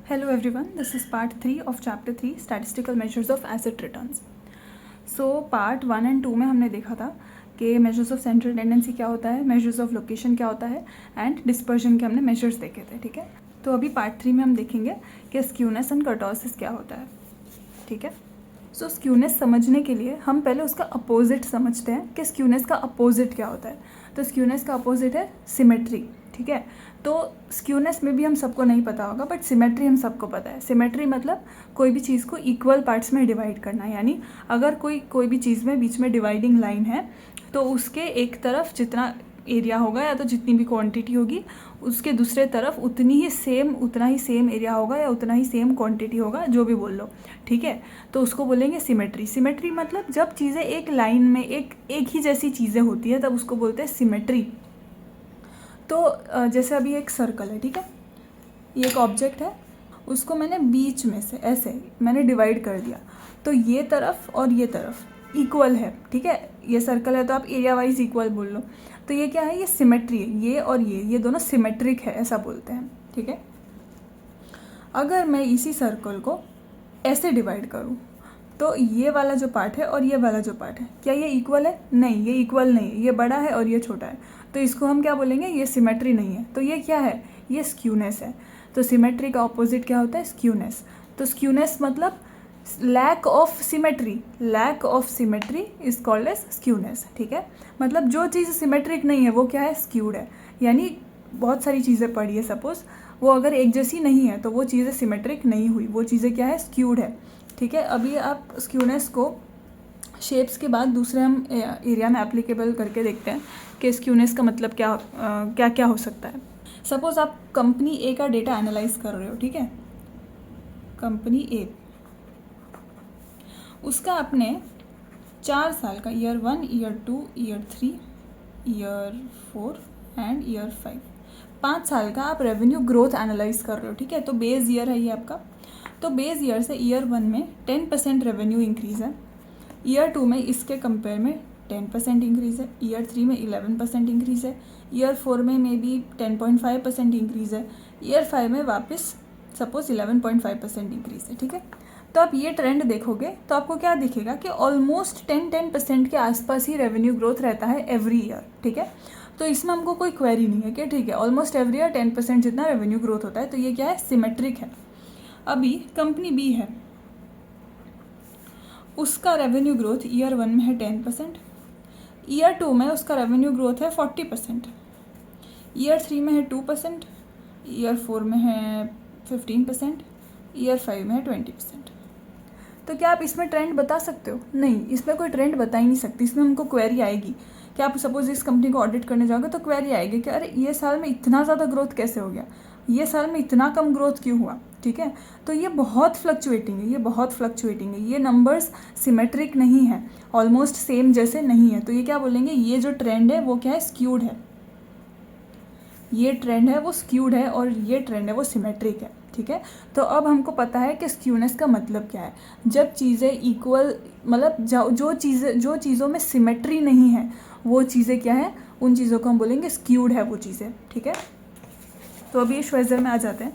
Hello everyone, this is part 3 of chapter 3 statistical measures of asset returns. So part 1 and 2 में हमने देखा था कि measures of central tendency क्या होता है, measures of location क्या होता है and dispersion के हमने measures देखे थे, ठीक है। तो अभी part 3 में हम देखेंगे कि skewness and kurtosis क्या होता है, ठीक है। सो स्क्यूनेस समझने के लिए हम पहले उसका अपोजिट समझते हैं कि स्क्यूनेस का अपोजिट क्या होता है। तो स्क्यूनेस का अपोजिट है सिमेट्री, ठीक है। तो स्क्यूनेस में भी हम सबको नहीं पता होगा, बट सिमेट्री हम सबको पता है। सिमेट्री मतलब कोई भी चीज़ को इक्वल पार्ट्स में डिवाइड करना, यानी अगर कोई भी चीज़ में बीच में डिवाइडिंग लाइन है तो उसके एक तरफ जितना एरिया होगा या तो जितनी भी क्वांटिटी होगी उसके दूसरे तरफ उतना ही सेम एरिया होगा या उतना ही सेम क्वांटिटी होगा, जो भी बोल लो, ठीक है। तो उसको बोलेंगे सिमेट्री। सिमेट्री मतलब जब चीज़ें एक लाइन में एक ही जैसी चीज़ें होती है तब उसको बोलते हैं सिमेट्री। तो जैसे अभी एक सर्कल है, ठीक है, ये एक ऑब्जेक्ट है, उसको मैंने बीच में से ऐसे मैंने डिवाइड कर दिया, तो ये तरफ और ये तरफ इक्वल है, ठीक है। ये सर्कल है तो आप एरिया वाइज इक्वल बोल लो, तो ये क्या है, ये सिमेट्री है। ये और ये दोनों सिमेट्रिक है, ऐसा बोलते हैं, ठीक है। अगर मैं इसी सर्कल को ऐसे डिवाइड करूँ तो ये वाला जो पार्ट है और ये वाला जो पार्ट है, क्या ये इक्वल है? नहीं, ये इक्वल नहीं है, ये बड़ा है और ये छोटा है, तो इसको हम क्या बोलेंगे, ये सिमेट्री नहीं है। तो ये क्या है, ये स्क्यूनेस है। तो सिमेट्री का ऑपोजिट क्या होता है, स्क्यूनेस। तो स्क्यूनेस मतलब lack of symmetry is called as skewness, ठीक है। मतलब जो चीज़ सिमेट्रिक नहीं है वो क्या है, स्क्यूड है। यानी बहुत सारी चीज़ें पड़ी है, सपोज वो अगर एक जैसी नहीं है तो वो चीज़ें सिमेट्रिक नहीं हुई, वो चीज़ें क्या है, स्क्यूड है, ठीक है। अभी आप स्क्यूनेस को शेप्स के बाद दूसरे हम एरिया में एप्लीकेबल करके देखते हैं कि स्क्यूनेस का मतलब क्या हो सकता है। सपोज आप कंपनी ए का डेटा एनालाइज कर रहे हो, ठीक है। कंपनी ए, उसका आपने 4 साल का year 1, year 2, year 3, year 4 and year 5 साल का आप रेवेन्यू ग्रोथ एनालाइज कर रहे हो, ठीक है। तो बेस ईयर है ये आपका। तो बेस ईयर से ईयर 1 में 10% रेवेन्यू इंक्रीज़ है, ईयर 2 में इसके कंपेयर में 10% इंक्रीज़ है, ईयर 3 में 11% इंक्रीज़ है, ईयर 4 में मे बी 10.5% इंक्रीज़ है, ईयर 5 में वापस सपोज 11.5% इंक्रीज़ है, ठीक है। तो आप ये ट्रेंड देखोगे तो आपको क्या दिखेगा कि ऑलमोस्ट 10% के आसपास ही रेवेन्यू ग्रोथ रहता है एवरी ईयर, ठीक है। तो इसमें हमको कोई क्वेरी नहीं है कि ठीक है ऑलमोस्ट एवरी ईयर 10% जितना रेवेन्यू ग्रोथ होता है, तो ये क्या है, सिमेट्रिक है। अभी कंपनी बी है, उसका रेवेन्यू ग्रोथ ईयर 1 में है 10%, ईयर 2 में उसका रेवेन्यू ग्रोथ है 40%, ईयर 3 में है 2%, ईयर 4 में है 15%, ईयर 5 में है 20%। तो क्या आप इसमें ट्रेंड बता सकते हो? नहीं, इसमें कोई ट्रेंड बता ही नहीं सकती। इसमें हमको क्वेरी आएगी कि आप सपोज इस कंपनी को ऑडिट करने जाओगे तो क्वेरी आएगी कि अरे ये साल में इतना ज़्यादा ग्रोथ कैसे हो गया, ये साल में इतना कम ग्रोथ क्यों हुआ, ठीक है। तो ये बहुत फ्लक्चुएटिंग है, ये नंबर्स सिमेट्रिक नहीं है, ऑलमोस्ट सेम जैसे नहीं है। तो ये क्या बोलेंगे, ये जो ट्रेंड है वो क्या है, स्क्यूड है। ये ट्रेंड है वो स्क्यूड है और ये ट्रेंड है वो सिमेट्रिक है, ठीक है। तो अब हमको पता है कि स्क्यूनेस का मतलब क्या है। जब चीज़ें इक्वल, मतलब जो चीज़ों में सिमेट्री नहीं है वो चीज़ें क्या है, उन चीज़ों को हम बोलेंगे स्क्यूड है वो चीज़ें, ठीक है। तो अभी श्वेजर में आ जाते हैं।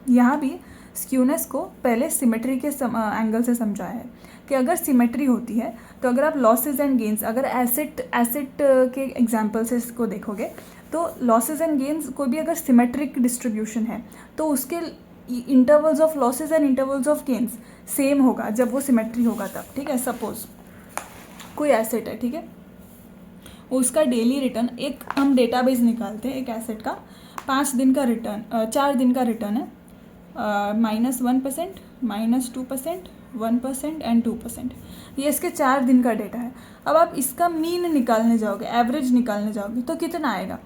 यहाँ भी स्क्यूनेस को पहले सिमेट्री के एंगल से समझाया है कि अगर सिमेट्री होती है तो अगर आप लॉसेज एंड गेंस, अगर एसेट के एग्जाम्पल से इसको देखोगे तो लॉसेज एंड गेंस कोई भी अगर सिमेट्रिक डिस्ट्रीब्यूशन है तो उसके intervals of losses and intervals of gains same होगा जब वो सिमेट्री होगा तब, ठीक है। सपोज कोई एसेट है, ठीक है, उसका डेली रिटर्न, एक हम डेटाबेस निकालते हैं एक एसेट का, 4 दिन का रिटर्न है, -1%, -2%, 1% एंड 2%। ये इसके 4 दिन का डेटा है। अब आप इसका मीन निकालने जाओगे, एवरेज निकालने जाओगे तो कितना आएगा,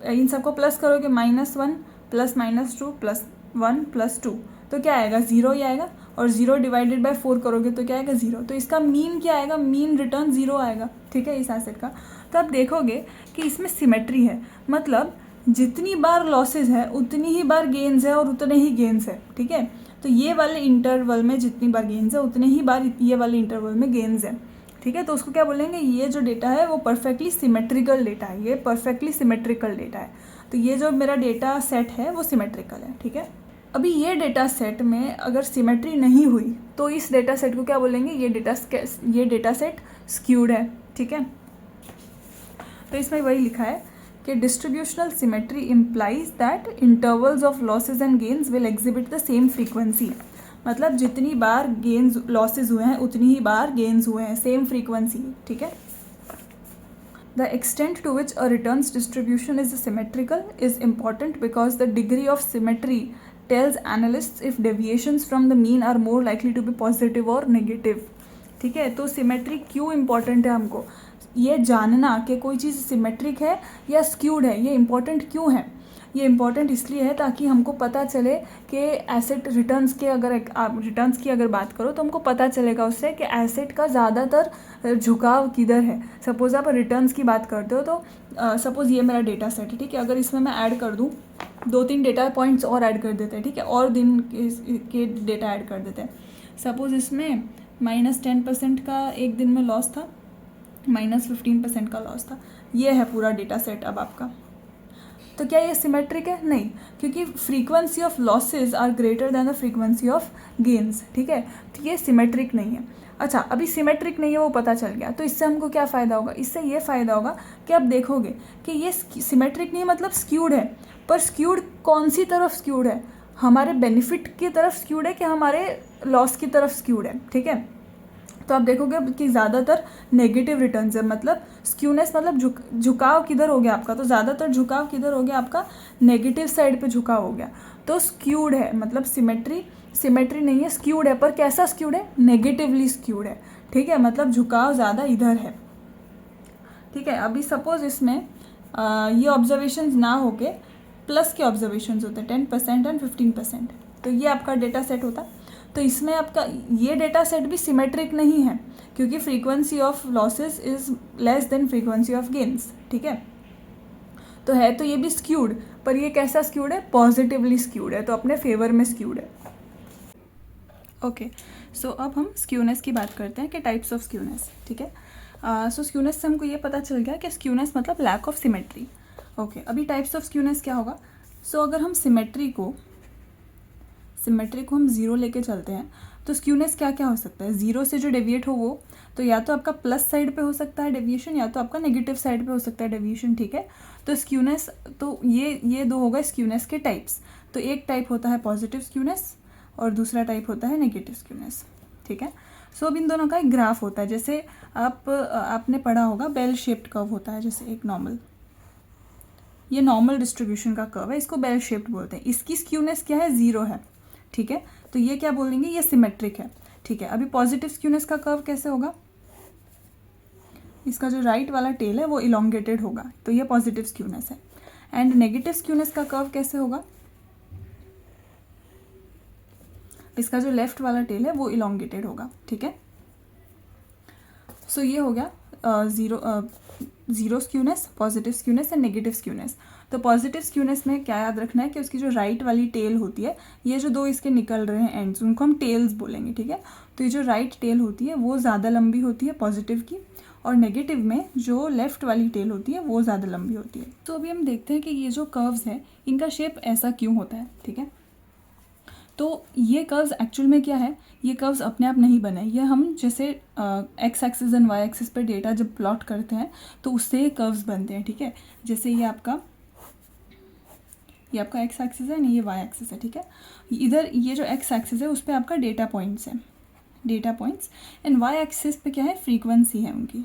इन सबको प्लस करोगे, -1 + -2 + 1 + 2, तो क्या आएगा, 0 ही आएगा। और 0 डिवाइडेड बाय 4 करोगे तो क्या आएगा, 0। तो इसका मीन क्या आएगा, मीन रिटर्न 0 आएगा, ठीक है, इस एसेट का। तो आप देखोगे कि इसमें सिमेट्री है, मतलब जितनी बार लॉसेज है उतनी ही बार गेन्स है और उतने ही गेन्स है, ठीक है। तो ये वाले इंटरवल में जितनी बार गेन्स है उतने ही बार ये वाले इंटरवल में गेन्स है, ठीक है। तो उसको क्या बोलेंगे, ये जो डेटा है वो परफेक्टली सिमेट्रिकल डेटा है, ये परफेक्टली सिमेट्रिकल डेटा है। तो ये जो मेरा डेटा सेट है वो सिमेट्रिकल है, ठीक है। अभी ये डेटा सेट में अगर सिमेट्री नहीं हुई तो इस डेटा सेट को क्या बोलेंगे, ये डेटा सेट स्क्यूड है, ठीक है। तो इसमें वही लिखा है कि distributional symmetry implies that intervals of losses and gains will exhibit the same frequency. मतलब जितनी बार गेन्स लॉसेज हुए हैं उतनी ही बार गेन्स हुए हैं, सेम फ्रीक्वेंसी, ठीक है। The extent to which a returns distribution is symmetrical is important because the degree of symmetry tells analysts if deviations from the mean are more likely to be positive or negative, ठीक है। तो symmetry क्यों important है, हमको ये जानना कि कोई चीज़ सिमेट्रिक है या स्क्यूड है, ये इम्पॉर्टेंट क्यों है। ये इम्पॉर्टेंट इसलिए है ताकि हमको पता चले कि एसेट रिटर्न्स के, अगर आप रिटर्न्स की अगर बात करो तो हमको पता चलेगा उससे कि एसेट का ज़्यादातर झुकाव किधर है। सपोज़ आप रिटर्न्स की बात करते हो तो सपोज़ ये मेरा डेटा सेट है, ठीक है। अगर इसमें मैं ऐड कर दूँ 2-3 डेटा पॉइंट्स और ऐड कर देते हैं, ठीक है, और दिन के डेटा ऐड कर देते हैं। सपोज़ इसमें -10% का एक दिन में लॉस था, -15% का लॉस था, ये है पूरा डेटा सेट अब आपका। तो क्या ये सिमेट्रिक है? नहीं, क्योंकि frequency of losses are greater than the frequency of gains, ठीक है। तो ये सिमेट्रिक नहीं है। अच्छा, अभी सिमेट्रिक नहीं है वो पता चल गया, तो इससे हमको क्या फ़ायदा होगा? इससे ये फ़ायदा होगा कि आप देखोगे कि ये सिमेट्रिक नहीं मतलब स्क्यूड है, पर स्क्यूड कौन सी तरफ स्क्यूड है? हमारे बेनिफिट की तरफ स्क्यूड है कि हमारे लॉस की तरफ स्क्यूड है, ठीक है। तो आप देखोगे कि ज़्यादातर नेगेटिव रिटर्न्स है, मतलब स्क्यूनेस मतलब झुकाव किधर हो गया आपका, तो ज़्यादातर झुकाव किधर हो गया आपका, नेगेटिव साइड पे झुकाव हो गया, तो स्क्यूड है। मतलब सिमेट्री नहीं है, स्क्यूड है, पर कैसा स्क्यूड है? नेगेटिवली स्क्यूड है, ठीक है। मतलब झुकाव ज़्यादा इधर है, ठीक है। अभी सपोज इसमें ये ऑब्जर्वेशंस ना होके प्लस के ऑब्जर्वेशंस होते हैं 10% एंड 15%, तो ये आपका डेटा सेट होता है। तो इसमें आपका ये डेटा सेट भी सिमेट्रिक नहीं है, क्योंकि frequency of losses is less than frequency of gains, ठीक है। तो है तो ये भी स्क्यूड, पर ये कैसा स्क्यूड है? पॉजिटिवली स्क्यूड है, तो अपने फेवर में स्क्यूड है। ओके, सो अब हम स्क्यूनेस की बात करते हैं कि टाइप्स ऑफ स्क्यूनेस, ठीक है। सो स्क्यूनेस से हमको ये पता चल गया कि स्क्यूनेस मतलब लैक ऑफ सिमेट्री। ओके, अभी टाइप्स ऑफ स्क्यूनेस क्या होगा? सो अगर हम सिमेट्री को हम 0 लेके चलते हैं तो स्क्यूनेस क्या क्या हो सकता है? 0 से जो डेविएट हो वो तो या तो आपका प्लस साइड पे हो सकता है डेविएशन, या तो आपका नेगेटिव साइड पे हो सकता है डेविएशन, ठीक है। तो स्क्यूनेस, तो ये दो होगा स्क्यूनेस के टाइप्स। तो एक टाइप होता है पॉजिटिव स्क्यूनेस और दूसरा टाइप होता है नेगेटिव स्क्यूनेस, ठीक है। सो अब इन दोनों का एक ग्राफ होता है, जैसे आपने पढ़ा होगा बेल शेप्ड कर्व होता है, जैसे एक नॉर्मल, ये नॉर्मल डिस्ट्रीब्यूशन का कर्व है, इसको बेल शेप्ड बोलते हैं। इसकी स्क्यूनेस क्या है? 0 है, ठीक है। तो ये क्या बोलेंगे? ये सिमेट्रिक है, ठीक है। अभी पॉजिटिव स्क्यूनेस का कर्व कैसे होगा? इसका जो राइट वाला टेल है वो इलोंगेटेड होगा, तो ये पॉजिटिव स्क्यूनेस है। एंड नेगेटिव स्क्यूनेस का कर्व कैसे होगा? इसका जो लेफ्ट वाला टेल है वो इलोंगेटेड होगा, ठीक है। सो ये हो गया zero skewness, positive skewness and negative skewness. तो पॉजिटिव स्क्यूनेस में क्या याद रखना है कि उसकी जो राइट वाली टेल होती है, ये जो दो इसके निकल रहे हैं एंड्स, उनको हम टेल्स बोलेंगे, ठीक है। तो ये जो राइट टेल होती है वो ज़्यादा लंबी होती है पॉजिटिव की, और नेगेटिव में जो लेफ्ट वाली टेल होती है वो ज़्यादा लंबी होती है। तो अभी हम देखते हैं कि ये जो कर्व्स हैं इनका शेप ऐसा क्यों होता है, ठीक है। तो ये कर्व्स एक्चुअल में क्या है? ये कर्व्स अपने आप नहीं बने, ये हम जैसे X axis and Y axis पर डेटा जब प्लॉट करते हैं तो उससे ये कर्व्स बनते हैं, ठीक है। जैसे ये आपका एक्स एक्सिस है, नहीं ये वाई एक्सिस है, ठीक है। इधर ये जो एक्स एक्सिस है उस पर आपका डेटा पॉइंट्स है, data points, and Y axis पे क्या है? फ्रीक्वेंसी है उनकी,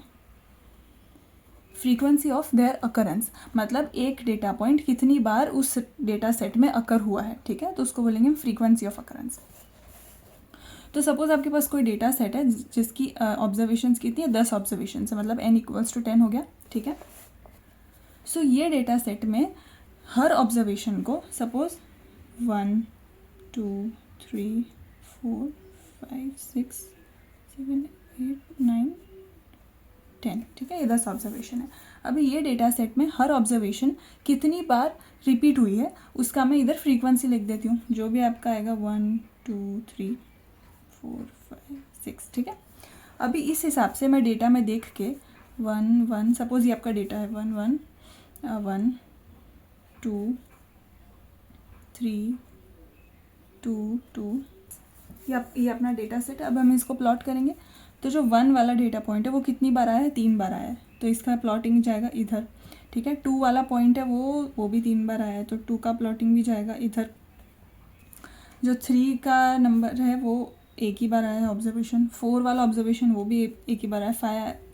फ्रीक्वेंसी ऑफ देयर अकरेंस, मतलब एक डेटा पॉइंट कितनी बार उस डेटा सेट में अकर हुआ है, ठीक है। तो उसको बोलेंगे हम फ्रीक्वेंसी ऑफ अकरेंस। तो सपोज आपके पास कोई डेटा सेट है जिसकी ऑब्जर्वेशंस कितनी है? 10 ऑब्जर्वेशन है, मतलब n = 10 हो गया, ठीक है। सो ये डेटा सेट में हर ऑब्जर्वेशन को सपोज 1 2 3 4 5 6 7 8 9 10, ठीक है। ये 10 ऑब्जर्वेशन है। अभी ये डेटा सेट में हर ऑब्जर्वेशन कितनी बार रिपीट हुई है उसका मैं इधर फ्रीक्वेंसी लिख देती हूँ, जो भी आपका आएगा 1 2 3 4 5 6, ठीक है। अभी इस हिसाब से मैं डेटा में देख के 1 1, सपोज ये आपका डेटा है 1 1 1 2 3 2 ये अपना डेटा सेट है। अब हम इसको प्लॉट करेंगे तो जो 1 वाला डेटा पॉइंट है वो कितनी बार आया है, 3 बार आया है, तो इसका प्लॉटिंग जाएगा इधर। ठीक है, 2 वाला पॉइंट है वो भी 3 बार आया है, तो 2 का प्लॉटिंग भी जाएगा इधर। जो 3 का नंबर है वो एक ही बार आया है ऑब्जर्वेशन। 4 वाला ऑब्जर्वेशन वो भी एक ही बार आया,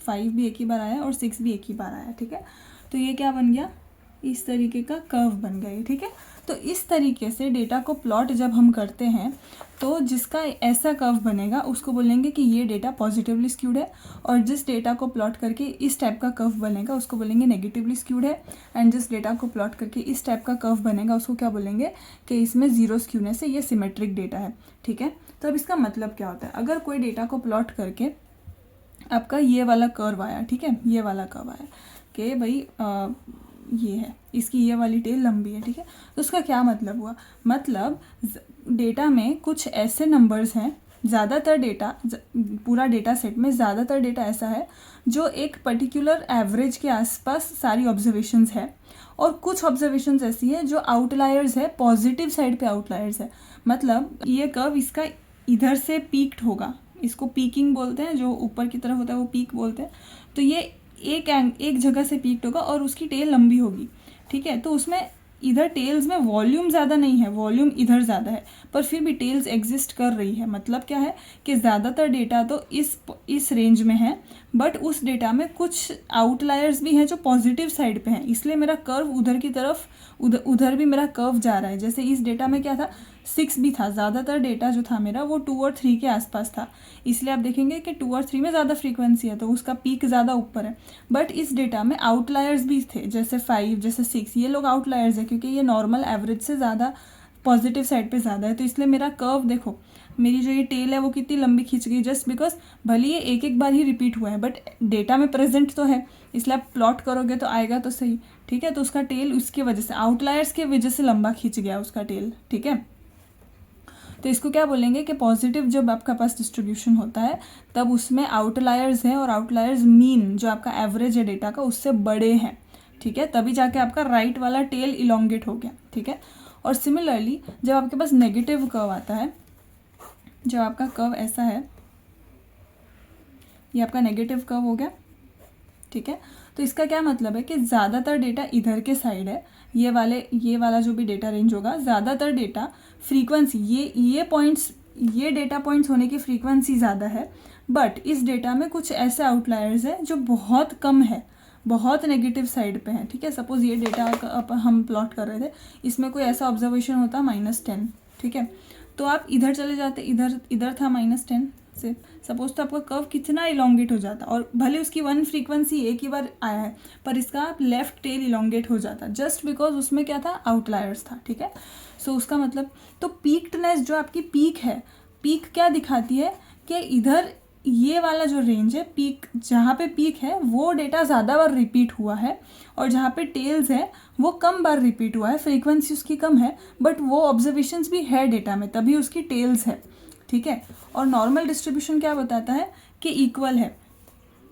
5 भी एक ही बार आया और 6 भी एक ही बार आया। ठीक है, तो ये क्या बन गया, इस तरीके का कर्व बन गया। ठीक है, तो इस तरीके से डेटा को प्लॉट जब हम करते हैं तो जिसका ऐसा कर्व बनेगा उसको बोलेंगे कि ये डेटा पॉजिटिवली स्क्यूड है, और जिस डेटा को प्लॉट करके इस टाइप का कर्व बनेगा उसको बोलेंगे नेगेटिवली स्क्यूड है, एंड जिस डेटा को प्लॉट करके इस टाइप का कर्व बनेगा उसको क्या बोलेंगे कि इसमें ज़ीरो स्क्यूनेस है, ये सिमेट्रिक डेटा है। ठीक है, तो अब इसका मतलब क्या होता है, अगर कोई डेटा को प्लॉट करके आपका ये वाला कर्व आया, ठीक है, ये वाला कर्व आया कि भाई ये है, इसकी ये वाली टेल लंबी है। ठीक है, तो उसका क्या मतलब हुआ, मतलब डेटा में कुछ ऐसे नंबर्स हैं, ज़्यादातर डेटा, पूरा डेटा सेट में ज़्यादातर डेटा ऐसा है जो एक पर्टिकुलर एवरेज के आसपास सारी ऑब्जर्वेशंस है, और कुछ ऑब्जर्वेशंस ऐसी है जो आउटलायर्स है, पॉजिटिव साइड पे आउटलायर्स है। मतलब ये कर्व इसका इधर से पीक्ड होगा, इसको पीकिंग बोलते हैं, जो ऊपर की तरफ होता है वो पीक बोलते हैं। तो ये एक जगह से पीक्ड होगा और उसकी टेल लंबी होगी। ठीक है, तो उसमें इधर टेल्स में वॉल्यूम ज़्यादा नहीं है, वॉल्यूम इधर ज़्यादा है, पर फिर भी टेल्स एग्जिस्ट कर रही है। मतलब क्या है कि ज़्यादातर डेटा तो इस रेंज में है, बट उस डेटा में कुछ आउटलायर्स भी हैं जो पॉजिटिव साइड पे हैं, इसलिए मेरा कर्व उधर की तरफ उधर भी मेरा कर्व जा रहा है। जैसे इस डेटा में क्या था, 6 भी था, ज़्यादातर डेटा जो था मेरा वो 2 और 3 के आसपास था, इसलिए आप देखेंगे कि 2 और 3 में ज़्यादा फ्रीक्वेंसी है तो उसका पीक ज़्यादा ऊपर है। बट इस डेटा में आउटलायर्स भी थे, जैसे 5, जैसे 6, ये लोग आउटलायर्स है क्योंकि ये नॉर्मल एवरेज से ज़्यादा पॉजिटिव साइड पे ज़्यादा है, तो इसलिए मेरा कर्व देखो, मेरी जो ये टेल है वो कितनी लंबी खींच गई, जस्ट बिकॉज भले ये एक बार ही रिपीट हुआ है बट डेटा में प्रेजेंट तो है, इसलिए आप प्लॉट करोगे तो आएगा तो सही। ठीक है, तो उसका टेल उसकी वजह से, आउटलायर्स की वजह से लंबा खींच गया उसका टेल। ठीक है, तो इसको क्या बोलेंगे कि पॉजिटिव जब आपका पास डिस्ट्रीब्यूशन होता है तब उसमें आउटलायर्स हैं, और आउटलायर्स मीन जो आपका एवरेज है डेटा का उससे बड़े हैं। ठीक है, तभी जाके आपका राइट वाला टेल इलोंगेट हो गया। ठीक है, और सिमिलरली जब आपके पास नेगेटिव कर्व आता है, जब आपका कर्व ऐसा है, ये आपका नेगेटिव कर्व हो गया। ठीक है, तो इसका क्या मतलब है कि ज़्यादातर डेटा इधर के साइड है, ये वाला जो भी डेटा रेंज होगा, ज़्यादातर डेटा फ्रीक्वेंसी, ये डेटा पॉइंट्स होने की फ्रीक्वेंसी ज़्यादा है, बट इस डेटा में कुछ ऐसे आउटलायर्स हैं जो बहुत कम है, बहुत नेगेटिव साइड पे हैं। ठीक है, सपोज ये डेटा हम प्लॉट कर रहे थे, इसमें कोई ऐसा ऑब्जर्वेशन होता -10। ठीक है, तो आप इधर चले जाते, इधर था -10 से, सपोज तो आपका कर्व कितना इलोंगेट हो जाता, और भले उसकी 1 फ्रीक्वेंसी एक ही बार आया है पर इसका लेफ्ट टेल इलोंगेट हो जाता, जस्ट बिकॉज उसमें क्या था, आउटलायर्स था। ठीक है, सो उसका मतलब, तो पीक्डनेस जो आपकी पीक है, पीक क्या दिखाती है कि इधर ये वाला जो रेंज है, पीक जहाँ पे पीक है वो डेटा ज़्यादा बार रिपीट हुआ है, और जहाँ पे टेल्स है वो कम बार रिपीट हुआ है, फ्रीक्वेंसी उसकी कम है, बट वो ऑब्जर्वेशंस भी है डेटा में, तभी उसकी टेल्स है। ठीक है, और नॉर्मल डिस्ट्रीब्यूशन क्या बताता है कि इक्वल है,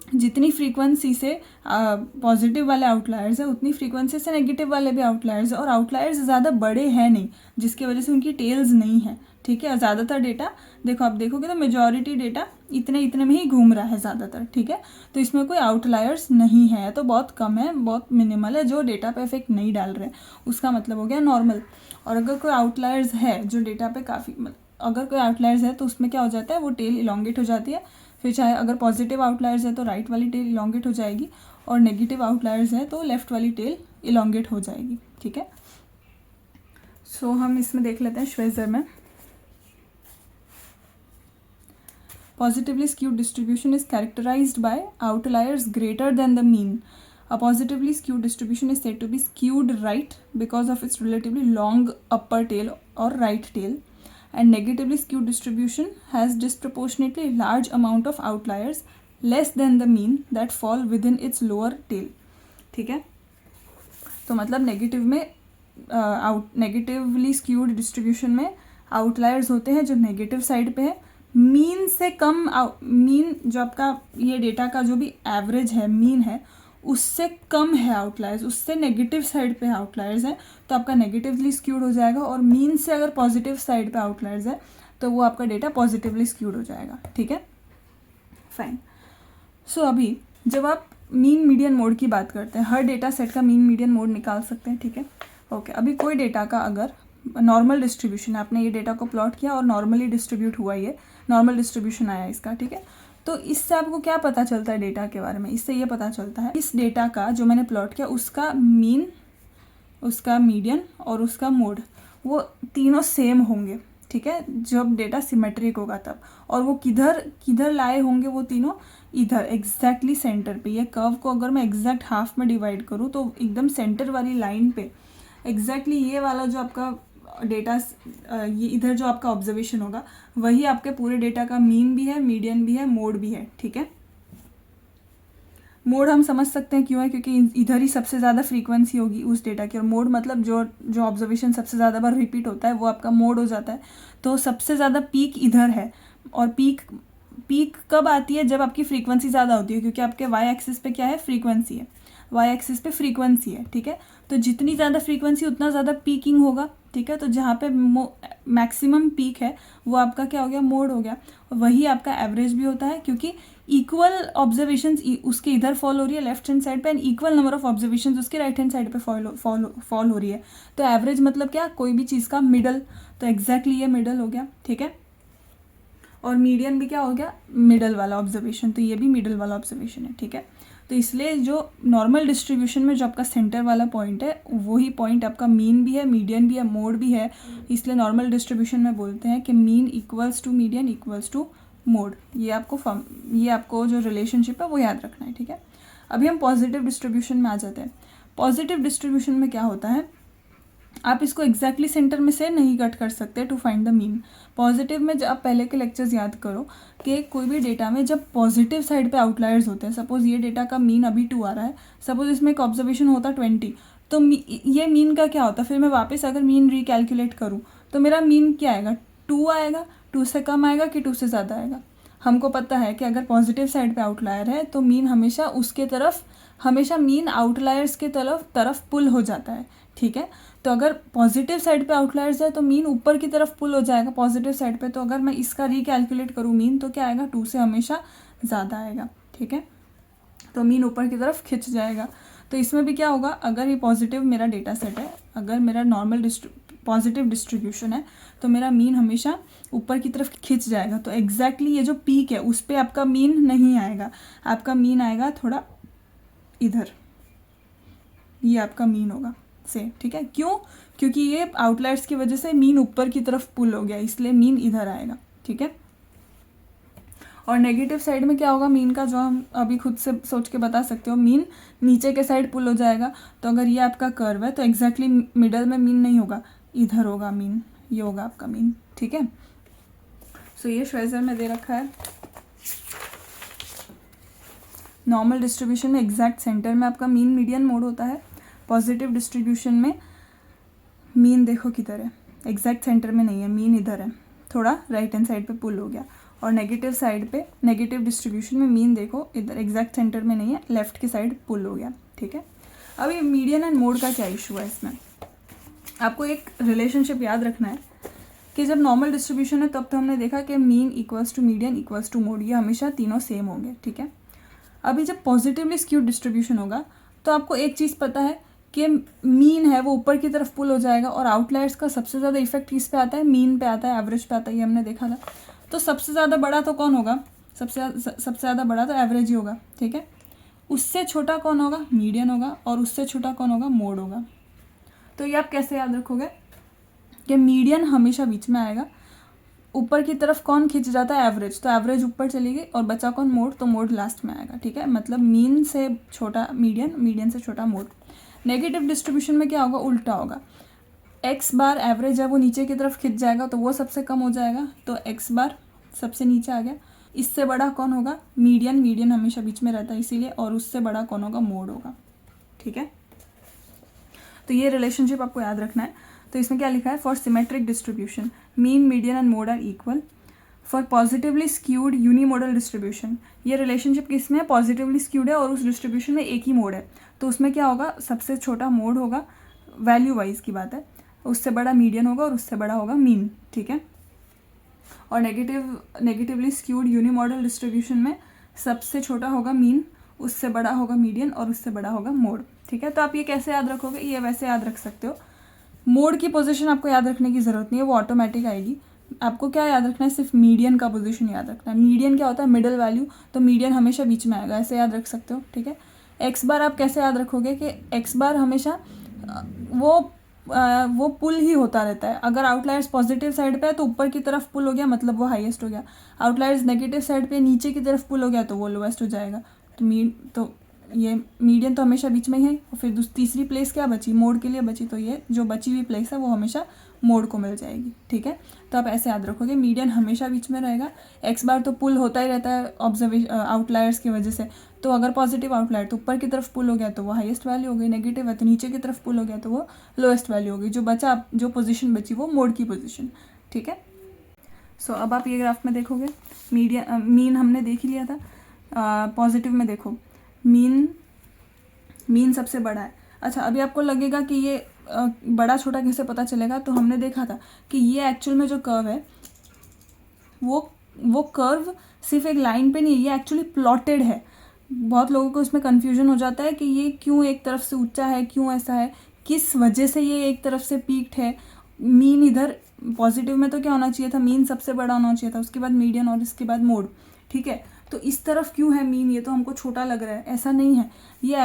जितनी फ्रीक्वेंसी से पॉजिटिव वाले आउटलायर्स है उतनी फ्रीक्वेंसी से नेगेटिव वाले भी आउटलायर्स है, और आउटलायर्स ज़्यादा बड़े हैं नहीं, जिसकी वजह से उनकी टेल्स नहीं है। ठीक है, ज़्यादातर डेटा देखो, आप देखोगे तो मेजॉरिटी डेटा इतने में ही घूम रहा है ज़्यादातर। ठीक है, तो इसमें कोई आउटलायर्स नहीं है, तो बहुत कम है, बहुत मिनिमल है, जो डेटा पे इफेक्ट नहीं डाल रहे, उसका मतलब हो गया नॉर्मल। और अगर कोई आउटलायर्स है जो डेटा पे काफ़ी, अगर कोई आउटलायर्स है तो उसमें क्या हो जाता है, वो टेल इलोंगेट हो जाती है, फिर चाहे अगर पॉजिटिव आउटलायर्स है तो राइट वाली टेल इलोंगेट हो जाएगी, और नेगेटिव आउटलायर्स है तो लेफ्ट वाली टेल इलोंगेट हो जाएगी। ठीक है, सो हम इसमें देख लेते हैं श्वेजर में। Positively skewed distribution is characterized by outliers greater than the mean. A positively skewed distribution is said to be skewed right because of its relatively long upper tail or right tail, and negatively skewed distribution has disproportionately large amount of outliers less than the mean that fall within its lower tail. ठीक है, तो मतलब negatively skewed distribution में outliers होते हैं जो negative side पे है, मीन से कम, मीन जो आपका ये डेटा का जो भी एवरेज है, मीन है, उससे कम है आउटलायर्स, उससे नेगेटिव साइड पे आउटलायर्स है तो आपका नेगेटिवली स्क्यूड हो जाएगा, और मीन से अगर पॉजिटिव साइड पे आउटलायर्स है तो वो आपका डेटा पॉजिटिवली स्क्यूड हो जाएगा। ठीक है, फाइन। सो अभी जब आप मीन मीडियन मोड की बात करते हैं, हर डेटा सेट का मीन मीडियन मोड निकाल सकते हैं। ठीक है, ओके। अभी कोई डेटा का अगर नॉर्मल डिस्ट्रीब्यूशन है, आपने ये डेटा को प्लॉट किया और नॉर्मली डिस्ट्रीब्यूट हुआ, ये नॉर्मल डिस्ट्रीब्यूशन आया इसका। ठीक है, तो इससे आपको क्या पता चलता है डेटा के बारे में? इससे ये पता चलता है इस डेटा का जो मैंने प्लॉट किया उसका मीन, उसका मीडियन और उसका मोड वो तीनों सेम होंगे। ठीक है, जब डेटा सिमेट्रिक होगा तब, और वो किधर किधर लाए होंगे वो तीनों, इधर एग्जैक्टली सेंटर पे। ये कर्व को अगर मैं एग्जैक्ट हाफ में डिवाइड करूँ तो एकदम सेंटर वाली लाइन पे एग्जैक्टली ये वाला जो आपका डेटा, ये इधर जो आपका ऑब्जर्वेशन होगा वही आपके पूरे डेटा का मीन भी है, मीडियन भी है, मोड भी है। ठीक है, मोड हम समझ सकते हैं क्यों है, क्योंकि इधर ही सबसे ज़्यादा फ्रीक्वेंसी होगी उस डेटा की, और मोड मतलब जो ऑब्जर्वेशन सबसे ज़्यादा बार रिपीट होता है वो आपका मोड हो जाता है। तो सबसे ज़्यादा पीक इधर है, और पीक कब आती है? जब आपकी फ्रीक्वेंसी ज़्यादा होती है, क्योंकि आपके वाई एक्सिस पे क्या है? फ्रीक्वेंसी है, वाई एक्सिस पे फ्रीक्वेंसी है। ठीक है, तो जितनी ज़्यादा फ्रीक्वेंसी उतना ज़्यादा पीकिंग होगा। ठीक है, तो जहाँ पे मैक्सिमम पीक है वो आपका क्या हो गया? मोड हो गया। वही आपका एवरेज भी होता है, क्योंकि इक्वल ऑब्जर्वेशंस उसके इधर फॉल हो रही है लेफ्ट हैंड साइड पे, and equal number of observations उसके राइट हैंड साइड पे फॉल हो रही है। तो एवरेज मतलब क्या? कोई भी चीज़ का मिडल, तो एग्जैक्टली ये मिडल हो गया। ठीक है, और मीडियन भी क्या हो गया? मिडल वाला ऑब्जर्वेशन, तो ये भी मिडल वाला ऑब्जर्वेशन है। ठीक है, तो इसलिए जो नॉर्मल डिस्ट्रीब्यूशन में जो आपका सेंटर वाला पॉइंट है वही पॉइंट आपका मीन भी है, मीडियन भी है, मोड भी है। इसलिए नॉर्मल डिस्ट्रीब्यूशन में बोलते हैं कि mean equals to median equals to mode. ये आपको जो रिलेशनशिप है वो याद रखना है। ठीक है, अभी हम पॉजिटिव डिस्ट्रीब्यूशन में आ जाते हैं। पॉजिटिव डिस्ट्रीब्यूशन में क्या होता है? आप इसको एग्जैक्टली सेंटर में से नहीं कट कर सकते to find the mean. Positive में जब आप पहले के लेक्चर्स याद करो कि कोई भी डेटा में जब पॉजिटिव साइड पे आउटलायर्स होते हैं, सपोज ये डेटा का मीन अभी 2 आ रहा है, सपोज इसमें एक ऑब्जर्वेशन होता 20, तो ये मीन का क्या होता है? फिर मैं वापस अगर मीन रिकैलकुलेट करूँ तो मेरा मीन क्या आएगा? 2 आएगा। 2 से कम आएगा कि 2 से ज़्यादा आएगा? हमको पता है कि अगर पॉजिटिव साइड पे आउटलायर है तो मीन हमेशा उसके तरफ, हमेशा मीन आउटलायर्स के तरफ पुल हो जाता है। ठीक है, तो अगर पॉजिटिव साइड पे आउटलायर्स है तो मीन ऊपर की तरफ पुल हो जाएगा पॉजिटिव साइड पे। तो अगर मैं इसका रिकैलकुलेट करूँ मीन तो क्या आएगा? 2 से हमेशा ज़्यादा आएगा। ठीक है, तो मीन ऊपर की तरफ खिंच जाएगा। तो इसमें भी क्या होगा? अगर ये पॉजिटिव मेरा डेटा सेट है, अगर मेरा नॉर्मल पॉजिटिव डिस्ट्रीब्यूशन है तो मेरा मीन हमेशा ऊपर की तरफ खिंच जाएगा। तो एग्जैक्टली ये जो पीक है उस पर आपका मीन नहीं आएगा, आपका मीन आएगा थोड़ा इधर, ये आपका मीन होगा से। ठीक है, क्यों? क्योंकि ये आउटलायर्स की वजह से मीन ऊपर की तरफ पुल हो गया, इसलिए मीन इधर आएगा। ठीक है, और नेगेटिव साइड में क्या होगा मीन का? जो हम अभी खुद से सोच के बता सकते हो, मीन नीचे के साइड पुल हो जाएगा। तो अगर ये आपका कर्व है तो एग्जैक्टली मिडल में मीन नहीं होगा, इधर होगा मीन, ये होगा आपका मीन। ठीक है, सो ये श्वेजर में दे रखा है। नॉर्मल डिस्ट्रीब्यूशन में एग्जैक्ट सेंटर में आपका मीन मीडियन मोड होता है। पॉजिटिव डिस्ट्रीब्यूशन में मीन देखो किधर है, एग्जैक्ट सेंटर में नहीं है, मीन इधर है, थोड़ा राइट हैंड साइड पे पुल हो गया। और नेगेटिव साइड पे, नेगेटिव डिस्ट्रीब्यूशन में मीन देखो इधर एग्जैक्ट सेंटर में नहीं है, लेफ्ट की साइड पुल हो गया। ठीक है, अभी मीडियन एंड मोड का क्या इशू है? इसमें आपको एक रिलेशनशिप याद रखना है कि जब नॉर्मल डिस्ट्रीब्यूशन है तब तो हमने देखा कि mean equals to median equals to mode, ये हमेशा तीनों सेम होंगे। ठीक है, अभी जब पॉजिटिवली स्क्यूड डिस्ट्रीब्यूशन होगा तो आपको एक चीज़ पता है कि मीन है वो ऊपर की तरफ पुल हो जाएगा, और आउटलायर्स का सबसे ज़्यादा इफेक्ट किस पे आता है? मीन पे आता है, एवरेज पे आता है, ये हमने देखा था। तो सबसे ज़्यादा बड़ा तो कौन होगा? सबसे ज़्यादा बड़ा तो एवरेज ही होगा। ठीक है, उससे छोटा कौन होगा? मीडियन होगा, और उससे छोटा कौन होगा? मोड होगा। तो ये आप कैसे याद रखोगे कि मीडियन हमेशा बीच में आएगा, ऊपर की तरफ कौन खिंच जाता है? एवरेज, तो एवरेज ऊपर चली गई, और बचा कौन? मोड, तो मोड लास्ट में आएगा। ठीक है, मतलब मीन से छोटा मीडियन, मीडियन से छोटा मोड। नेगेटिव डिस्ट्रीब्यूशन में क्या होगा? उल्टा होगा, एक्स बार एवरेज है वो नीचे की तरफ खिंच जाएगा तो वो सबसे कम हो जाएगा, तो एक्स बार सबसे नीचे आ गया। इससे बड़ा कौन होगा? मीडियन, मीडियन हमेशा बीच में रहता है इसीलिए, और उससे बड़ा कौन होगा? मोड होगा। ठीक है, तो ये रिलेशनशिप आपको याद रखना है। तो इसमें क्या लिखा है? For symmetric distribution mean, median and mode are equal, for positively skewed unimodal distribution, ये रिलेशनशिप किस में है, पॉजिटिवली स्क्यूड है और उस डिस्ट्रीब्यूशन में एक ही मोड है, तो उसमें क्या होगा, सबसे छोटा मोड होगा, वैल्यू वाइज की बात है, उससे बड़ा मीडियन होगा और उससे बड़ा होगा मीन, ठीक है। और नेगेटिवली स्क्यूड यूनिमोडल डिस्ट्रीब्यूशन में सबसे छोटा होगा मीन, उससे बड़ा होगा मीडियन और उससे बड़ा होगा मोड, ठीक है। तो आप ये कैसे याद रखोगे, ये वैसे याद रख सकते हो। मोड की पोजीशन आपको याद रखने की ज़रूरत नहीं है, वो ऑटोमेटिक आएगी। आपको क्या याद रखना है, सिर्फ मीडियन का पोजीशन याद रखना है। मीडियन क्या होता है, मिडिल वैल्यू, तो मीडियन हमेशा बीच में आएगा, ऐसे याद रख सकते हो, ठीक है। एक्स बार आप कैसे याद रखोगे कि एक्स बार हमेशा वो पुल ही होता रहता है। अगर आउटलायर्स पॉजिटिव साइड पे है तो ऊपर की तरफ पुल हो गया, मतलब वो हाईएस्ट हो गया। आउटलायर्स नेगेटिव साइड पे नीचे की तरफ पुल हो गया तो वो लोवेस्ट हो जाएगा। तो ये मीडियन तो हमेशा बीच में ही है। और फिर तीसरी प्लेस क्या बची, मोड के लिए बची, तो ये जो बची हुई प्लेस है वो हमेशा मोड को मिल जाएगी, ठीक है। तो आप ऐसे याद रखोगे, मीडियन हमेशा बीच में रहेगा। एक्स बार तो पुल होता ही रहता है आउटलायर्स की वजह से, तो अगर पॉजिटिव आउटलायर तो ऊपर की तरफ पुल हो गया तो वो हाईएस्ट वैल्यू हो गई, नेगेटिव है तो नीचे की तरफ पुल हो गया तो वो लोएस्ट वैल्यू हो गई। जो पोजीशन बची वो मोड की पोजीशन, ठीक है। सो अब आप ये ग्राफ में देखोगे, मीन हमने देख ही लिया था। पॉजिटिव में देखो, मीन सबसे बड़ा है। अच्छा, अभी आपको लगेगा कि ये बड़ा छोटा कैसे पता चलेगा, तो हमने देखा था कि ये एक्चुअल में जो कर्व है वो कर्व सिर्फ एक लाइन पे नहीं है, ये एक्चुअली प्लॉटेड है। बहुत लोगों को इसमें कन्फ्यूजन हो जाता है कि ये क्यों एक तरफ से ऊंचा है, क्यों ऐसा है, किस वजह से ये एक तरफ से पीक्ड है। मीन इधर पॉजिटिव में तो क्या होना चाहिए था, मीन सबसे बड़ा होना चाहिए था, उसके बाद मीडियन और इसके बाद मोड, ठीक है। तो इस तरफ क्यों है मीन, ये तो हमको छोटा लग रहा है, ऐसा नहीं है। ये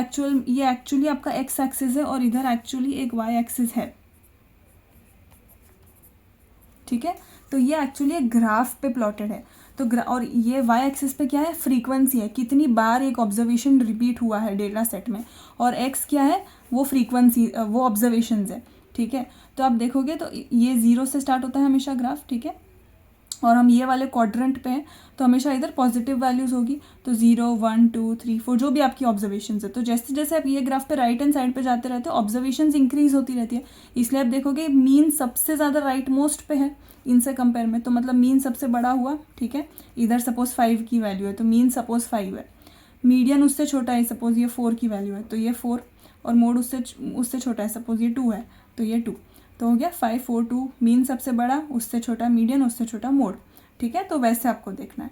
एक्चुअली आपका एक्स एक्सिस है और इधर एक्चुअली एक वाई एक्सिस है, ठीक है। तो ये एक्चुअली एक ग्राफ पे प्लॉटेड है। तो और ये वाई एक्सिस पे क्या है, फ्रीक्वेंसी है, कितनी बार एक ऑब्जर्वेशन रिपीट हुआ है डेटा सेट में। और एक्स क्या है, वो फ्रीक्वेंसी, वो ऑब्जर्वेशंस है, ठीक है। तो आप देखोगे तो ये 0 से स्टार्ट होता है हमेशा ग्राफ, ठीक है। और हम ये वाले क्वाड्रेंट पे हैं तो हमेशा इधर पॉजिटिव वैल्यूज़ होगी, तो 0 1 2 3 4 जो भी आपकी ऑब्जर्वेशंस है। तो जैसे जैसे आप ये ग्राफ पे राइट हैंड साइड पे जाते रहते हो, ऑब्जर्वेशंस इंक्रीज होती रहती है। इसलिए आप देखोगे मीन सबसे ज़्यादा राइट मोस्ट पे है इनसे कंपेयर में, तो मतलब मीन सबसे बड़ा हुआ, ठीक है। इधर सपोज 5 की वैल्यू है तो मीन सपोज 5 है। मीडियन उससे छोटा है, सपोज ये 4 की वैल्यू है तो ये 4, और मोड उससे छोटा है, सपोज ये 2 है तो ये 2। तो हो गया 5 4 2, मीन सबसे बड़ा, उससे छोटा मीडियन, उससे छोटा मोड, ठीक है। तो वैसे आपको देखना है।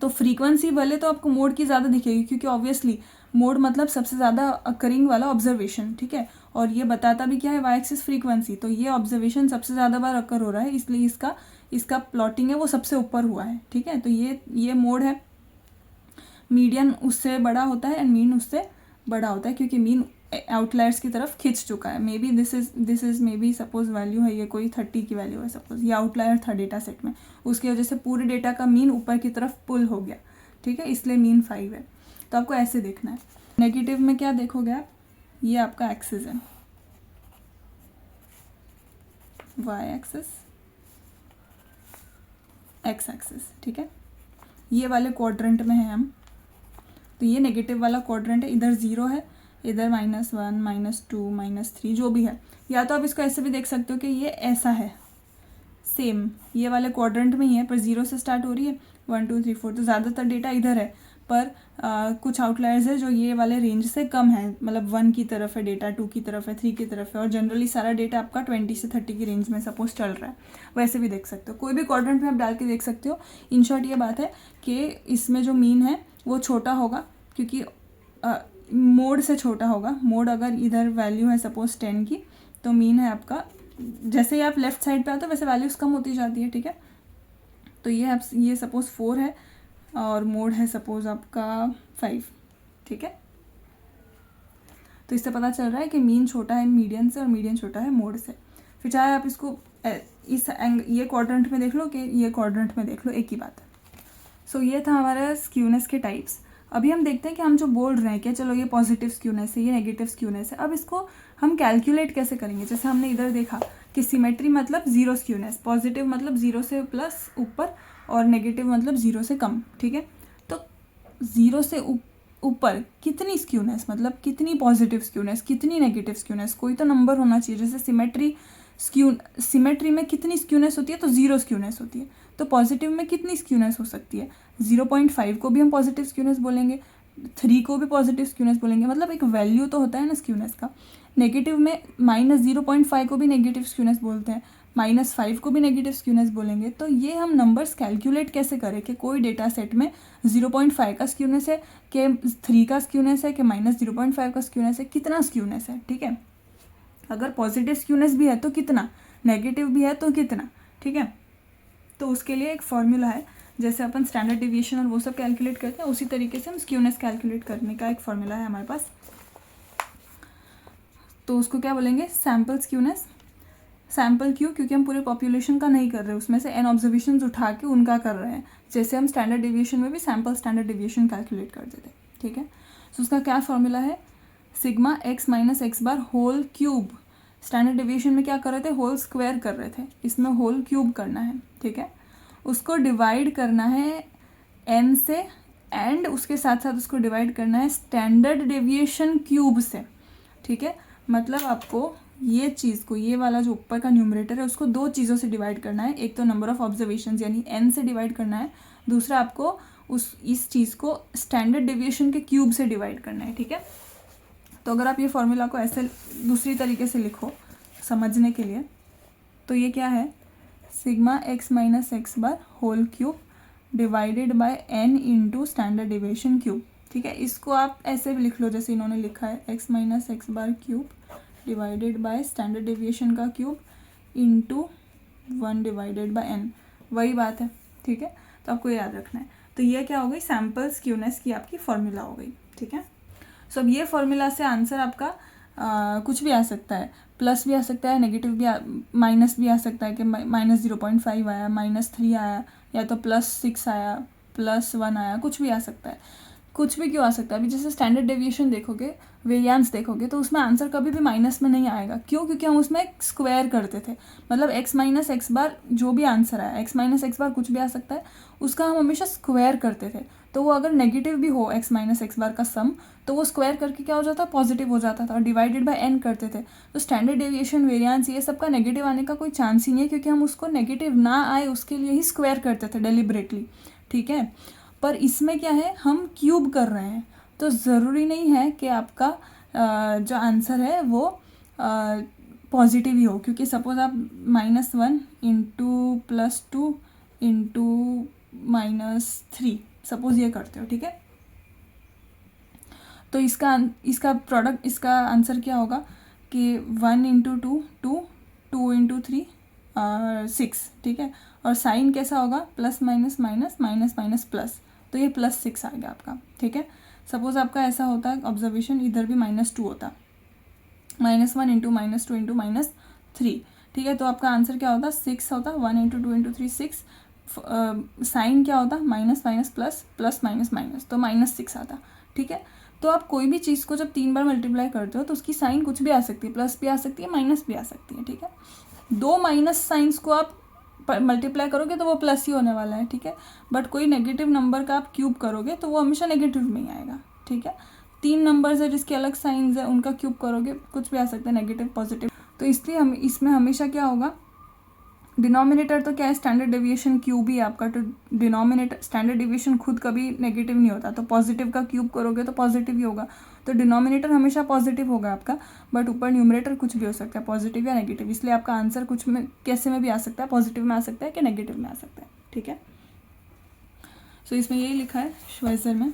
तो फ्रीक्वेंसी भले तो आपको मोड की ज़्यादा दिखेगी, क्योंकि ऑब्वियसली मोड मतलब सबसे ज़्यादा अकरिंग वाला ऑब्जर्वेशन, ठीक है। और ये बताता भी क्या है, वाई एक्सिस फ्रीक्वेंसी, तो ये ऑब्जर्वेशन सबसे ज़्यादा बार अकर हो रहा है, इसलिए इसका प्लॉटिंग है वो सबसे ऊपर हुआ है, ठीक है। तो ये मोड है। मीडियन उससे बड़ा होता है एंड मीन उससे बड़ा होता है, क्योंकि मीन आउटलायर्स की तरफ खिंच चुका है। May be this is may be suppose value है ये कोई 30 की वैल्यू है, सपोज ये आउटलायर था डेटा सेट में, उसकी वजह से पूरे डेटा का मीन ऊपर की तरफ पुल हो गया, ठीक है, इसलिए मीन 5 है। तो आपको ऐसे देखना है। नेगेटिव में क्या देखोगे आप, ये आपका एक्सिस है, वाई एक्सिस, एक्स एक्सिस, ठीक है। ये वाले क्वाड्रेंट में है हम, तो ये नेगेटिव वाला क्वाड्रेंट है, इधर 0 है, इधर -1 -2 -3 जो भी है। या तो आप इसको ऐसे भी देख सकते हो कि ये ऐसा है, सेम ये वाले क्वाड्रेंट में ही है, पर 0 से स्टार्ट हो रही है, 1 2 3 4, तो ज़्यादातर डेटा इधर है। पर कुछ आउटलायर्स है जो ये वाले रेंज से कम है, मतलब 1 की तरफ है डेटा, 2 की तरफ है, 3 की तरफ है, और जनरली सारा डेटा आपका 20 से 30 की रेंज में सपोज चल रहा है। वैसे भी देख सकते हो, कोई भी क्वाड्रेंट में आप डाल के देख सकते हो। इन शॉर्ट ये बात है कि इसमें जो मीन है वो छोटा होगा, क्योंकि मोड से छोटा होगा। मोड अगर इधर वैल्यू है सपोज 10 की, तो मीन है आपका, जैसे ही आप लेफ्ट साइड पे आते हो वैसे वैल्यूज़ कम होती जाती है, ठीक है। तो ये सपोज 4 है और मोड है सपोज आपका 5, ठीक है। तो इससे पता चल रहा है कि मीन छोटा है मीडियन से और मीडियन छोटा है मोड से। फिर चाहे आप इसको ये क्वाड्रेंट में देख लो कि ये क्वाड्रेंट में देख लो, एक ही बात है। सो ये था हमारा स्क्यूनेस के टाइप्स। अभी हम देखते हैं कि हम जो बोल रहे हैं कि चलो ये पॉजिटिव स्क्यूनेस है, ये नेगेटिव स्क्यूनेस है, अब इसको हम कैलकुलेट कैसे करेंगे। जैसे हमने इधर देखा कि सिमेट्री मतलब 0 स्क्यूनेस, पॉजिटिव मतलब 0 से प्लस ऊपर और नेगेटिव मतलब 0 से कम, ठीक है। तो 0 से ऊपर कितनी स्क्यूनेस, मतलब कितनी पॉजिटिव स्क्यूनेस, कितनी नेगेटिव स्क्यूनेस, कोई तो नंबर होना चाहिए। जैसे सिमेट्री में कितनी स्क्यूनेस होती है, तो 0 स्क्यूनेस होती है। तो पॉजिटिव में कितनी स्क्यूनेस हो सकती है, 0.5 को भी हम पॉजिटिव स्क्यूनेस बोलेंगे, 3 को भी पॉजिटिव स्क्यूनेस बोलेंगे, मतलब एक वैल्यू तो होता है ना स्क्यूनेस का। नेगेटिव में -0.5 को भी नेगेटिव स्क्यूनेस बोलते हैं, -5 को भी नेगेटिव स्क्यूनेस बोलेंगे। तो ये हम नंबर्स कैलकुलेट कैसे करें कि कोई डेटा सेट में 0.5 का स्क्यूनेस है, कि 3 का स्क्यूनेस है, कि -0.5 का स्क्यूनेस है, कितना स्क्यूनेस है, ठीक है। अगर पॉजिटिव स्क्यूनेस भी है तो कितना, नेगेटिव भी है तो कितना, ठीक है। तो उसके लिए एक फॉर्मूला है, जैसे अपन स्टैंडर्ड डिविएशन और वो सब कैलकुलेट करते हैं, उसी तरीके से हम स्क्यूनेस कैलकुलेट करने का एक फॉर्मूला है हमारे पास। तो उसको क्या बोलेंगे, सैम्पल स्क्यूनेस। सैम्पल क्यों, क्योंकि हम पूरे पॉपुलेशन का नहीं कर रहे, उसमें से n ऑब्जर्वेशंस उठा के उनका कर रहे हैं, जैसे हम स्टैंडर्ड डिविएशन में भी सैम्पल स्टैंडर्ड डिविएशन कैलकुलेट करते थे, ठीक है। तो उसका क्या फॉर्मूला है, sigma x minus x bar whole cube. Standard deviation में क्या कर रहे थे, होल स्क्वायर कर रहे थे, इसमें होल क्यूब करना है, ठीक है। उसको डिवाइड करना है n से, एंड उसके साथ साथ उसको डिवाइड करना है स्टैंडर्ड डेविएशन क्यूब से, ठीक है। मतलब आपको ये चीज़ को, ये वाला जो ऊपर का न्यूमरेटर है, उसको 2 चीज़ों से डिवाइड करना है। एक तो नंबर ऑफ ऑब्जर्वेशन यानी n से डिवाइड करना है, दूसरा आपको इस चीज़ को स्टैंडर्ड डेविएशन के क्यूब से डिवाइड करना है, ठीक है। तो अगर आप ये फॉर्मूला को ऐसे दूसरी तरीके से लिखो समझने के लिए, तो ये क्या है, sigma x minus x bar whole cube divided by n into standard deviation cube, ठीक है। इसको आप ऐसे भी लिख लो जैसे इन्होंने लिखा है, x minus x bar cube divided by standard deviation का cube into 1 divided by n, वही बात है, ठीक है। तो आपको याद रखना है। तो ये क्या हो गई, सैम्पल स्क्यूनेस की आपकी फॉर्मूला हो गई, ठीक है। सो अब ये फॉर्मूला से आंसर आपका कुछ भी आ सकता है, प्लस भी आ सकता है, नेगेटिव भी माइनस भी आ सकता है, कि -0.5 आया, -3 आया, या तो +6 आया, +1 आया, कुछ भी आ सकता है। कुछ भी क्यों आ सकता है, अभी जैसे स्टैंडर्ड डेविएशन देखोगे, वेरिएंस देखोगे, तो उसमें आंसर कभी भी माइनस में नहीं आएगा। क्यों, क्योंकि हम उसमें स्क्वायर करते थे, मतलब x माइनस एक्स बार जो भी आंसर आया, x माइनस एक्स बार कुछ भी आ सकता है, उसका हम हमेशा स्क्वायर करते थे। तो वो अगर नेगेटिव भी हो x माइनस एक्स बार का सम, तो वो स्क्वायर करके क्या हो जाता, पॉजिटिव हो जाता था, और डिवाइडेड बाय n करते थे। तो स्टैंडर्ड डेविएशन, वेरिएंस, ये सब का नेगेटिव आने का कोई चांस ही नहीं है, क्योंकि हम उसको नेगेटिव ना आए उसके लिए ही स्क्वायर करते थे डेलिबरेटली, ठीक है। पर इसमें क्या है, हम क्यूब कर रहे हैं, तो ज़रूरी नहीं है कि आपका जो आंसर है वो पॉजिटिव ही हो, क्योंकि सपोज आप -1 इंटू +2 इंटू -3 सपोज ये करते हो, ठीक है। तो इसका प्रोडक्ट, इसका आंसर क्या होगा कि 1 इंटू 2 2, 2 इंटू 3 6, ठीक है। और साइन कैसा होगा, plus minus minus minus minus plus, तो ये +6 आ गया आपका, ठीक है। सपोज आपका ऐसा होता है ऑब्जर्वेशन, इधर भी -2 होता, -1 इंटू -2 इंटू -3, ठीक है। तो आपका आंसर क्या होता, 6 होता, 1 इंटू 2 इंटू 3 6, साइन क्या होता, minus minus plus, plus minus minus, तो -6 आता, ठीक है। तो आप कोई भी चीज़ को जब 3 बार मल्टीप्लाई करते हो तो उसकी साइन कुछ भी आ सकती है, प्लस भी आ सकती है, माइनस भी आ सकती है, ठीक है। 2 माइनस साइंस को आप मल्टीप्लाई करोगे तो वो प्लस ही होने वाला है, ठीक है। बट कोई नेगेटिव नंबर का आप क्यूब करोगे तो वो हमेशा नेगेटिव में ही आएगा, ठीक है। 3 नंबर्स है जिसके अलग साइंस है, उनका क्यूब करोगे कुछ भी आ सकता है, नेगेटिव पॉजिटिव। तो इसलिए हम इसमें हमेशा क्या होगा, डिनोमिनेटर तो क्या है, स्टैंडर्ड डेविएशन क्यूब ही आपका। तो डिनोमिनेटर, स्टैंडर्ड डेविएशन खुद कभी नेगेटिव नहीं होता, तो पॉजिटिव का क्यूब करोगे तो पॉजिटिव ही होगा। तो डिनोमिनेटर हमेशा पॉजिटिव होगा आपका, बट ऊपर न्यूमरेटर कुछ भी हो सकता है, पॉजिटिव या नेगेटिव। इसलिए आपका आंसर कुछ में कैसे में भी आ सकता है, पॉजिटिव में आ सकता है कि नेगेटिव में आ सकता है, ठीक है। सो इसमें यही लिखा है श्वाइजर में,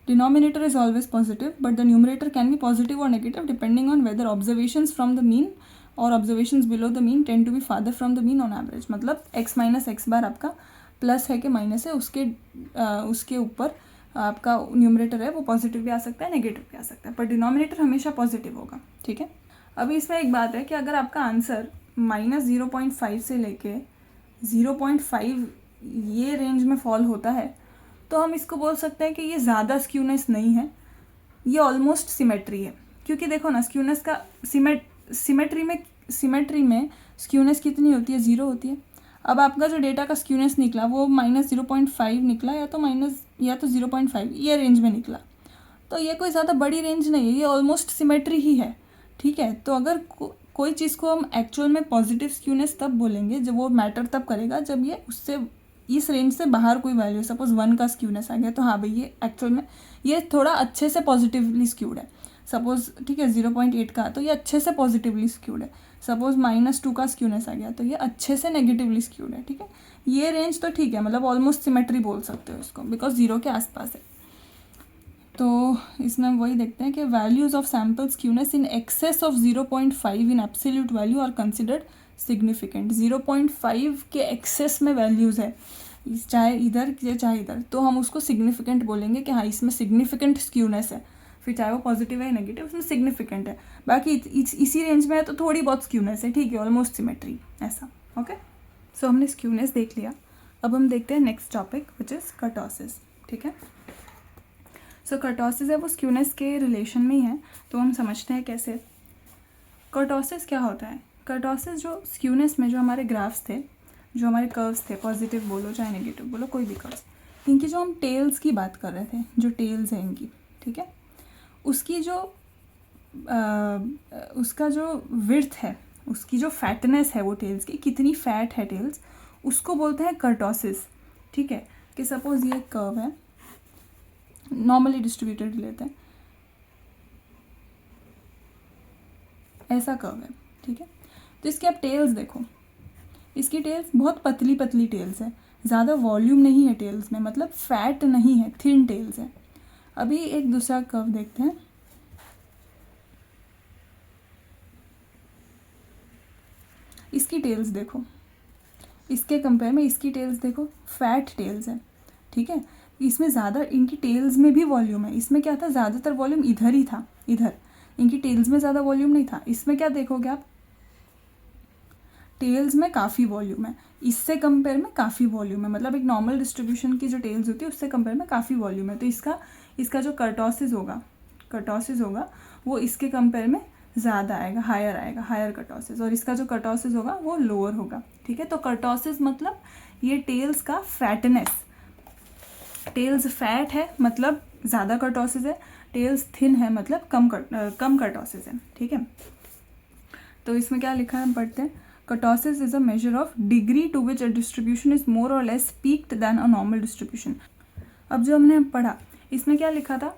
denominator is always positive but the numerator can be positive और negative depending on whether observations from the mean और observations below the mean tend to be farther from the mean on average. मतलब x minus x bar आपका plus है कि minus है, उसके ऊपर आपका न्यूमरेटर है वो पॉजिटिव भी आ सकता है, नेगेटिव भी आ सकता है, पर डिनोमिनेटर हमेशा पॉजिटिव होगा, ठीक है। अभी इसमें एक बात है कि अगर आपका आंसर -0.5 से लेके 0.5 ये रेंज में फॉल होता है तो हम इसको बोल सकते हैं कि ये ज़्यादा स्क्यूनेस नहीं है, ये ऑलमोस्ट सिमेट्री है। क्योंकि देखो ना, स्क्यूनेस का सिमेट्री में स्क्यूनेस कितनी होती है, 0 होती है। अब आपका जो डेटा का स्क्यूनेस निकला वो -0.5 निकला, या तो 0.5 ये रेंज में निकला, तो ये कोई ज़्यादा बड़ी रेंज नहीं है, ये ऑलमोस्ट सिमेट्री ही है, ठीक है। तो अगर कोई चीज़ को हम एक्चुअल में पॉजिटिव स्क्यूनेस तब बोलेंगे जब वो मैटर तब करेगा जब ये उससे इस रेंज से बाहर कोई वैल्यू, सपोज 1 का स्क्यूनेस आ गया तो हाँ भाई ये एक्चुअल में ये थोड़ा अच्छे से पॉजिटिवली स्क्यूड है। सपोज ठीक है 0.8 का तो ये अच्छे से पॉजिटिवली स्क्यूड है। सपोज -2 का स्क्यूनेस आ गया तो ये अच्छे से नेगेटिवली स्क्यूड है। ठीक है, ये रेंज तो ठीक है, मतलब ऑलमोस्ट सिमेट्री बोल सकते हो इसको, बिकॉज 0 के आसपास है। तो इसमें हम वही देखते हैं कि values of sample skewness in excess of 0.5 in absolute value are considered significant. 0.5 के एक्सेस में वैल्यूज़ है, चाहे इधर चाहे इधर, तो हम उसको सिग्निफिकेंट बोलेंगे कि हाँ इसमें सिग्निफिकेंट स्क्यूनेस है, फिर चाहे वो पॉजिटिव है या नेगेटिव, उसमें सिग्निफिकेंट है। बाकी इसी रेंज में है तो थोड़ी बहुत स्क्यूनेस है, ठीक है, ऑलमोस्ट सिमेट्री ऐसा। ओके, सो हमने स्क्यूनेस देख लिया। अब हम देखते हैं next topic which is kurtosis. ठीक है, सो कर्टोसिस है वो स्क्यूनेस के रिलेशन में ही है, तो हम समझते हैं कैसे। कर्टोसिस क्या होता है? कर्टोसिस जो स्क्यूनेस में जो हमारे ग्राफ्स थे, जो हमारे कर्व्स थे, पॉजिटिव बोलो चाहे नेगेटिव बोलो, कोई भी कर्व्स, इनकी जो हम टेल्स की बात कर रहे थे, जो टेल्स हैं इनकी, ठीक है, उसकी जो उसका जो विड्थ है, उसकी जो फैटनेस है वो टेल्स की, कितनी फैट है टेल्स, उसको बोलते हैं कर्टोसिस। ठीक है, कि सपोज ये कर्व है, नॉर्मली डिस्ट्रीब्यूटेड लेते हैं, ऐसा कर्व है। ठीक है, तो इसके आप टेल्स देखो, इसकी टेल्स बहुत पतली पतली टेल्स है, ज़्यादा वॉल्यूम नहीं है टेल्स में, मतलब फैट नहीं है, थिन टेल्स है। अभी एक दूसरा कर्व देखते हैं, इसकी टेल्स देखो, इसके कंपेयर में इसकी टेल्स देखो, फैट टेल्स है। ठीक है, इसमें ज़्यादा, इनकी टेल्स में भी वॉल्यूम है, इसमें क्या था, ज़्यादातर वॉल्यूम इधर ही था, इधर, इनकी टेल्स में ज़्यादा वॉल्यूम नहीं था। इसमें क्या देखोगे आप, टेल्स में काफ़ी वॉल्यूम है, इससे कंपेयर में काफ़ी वॉल्यूम है, मतलब एक नॉर्मल डिस्ट्रीब्यूशन की जो टेल्स होती है उससे कंपेयर में काफ़ी वॉल्यूम है। तो इसका जो कर्टोसिस होगा वो इसके कंपेयर में ज़्यादा आएगा, हायर कर्टोसिस, और इसका जो कर्टोसिस होगा वो लोअर होगा। ठीक है, तो कर्टोसिस मतलब ये टेल्स का फैटनेस, टेल्स फैट है मतलब ज़्यादा कर्टोसिस है, टेल्स थिन है मतलब कम कर्टोसिस है। ठीक है, तो इसमें क्या लिखा है हम पढ़ते हैं, kurtosis is a measure of degree to which a distribution is more और less peaked than a normal distribution. अब जो हमने पढ़ा इसमें क्या लिखा था,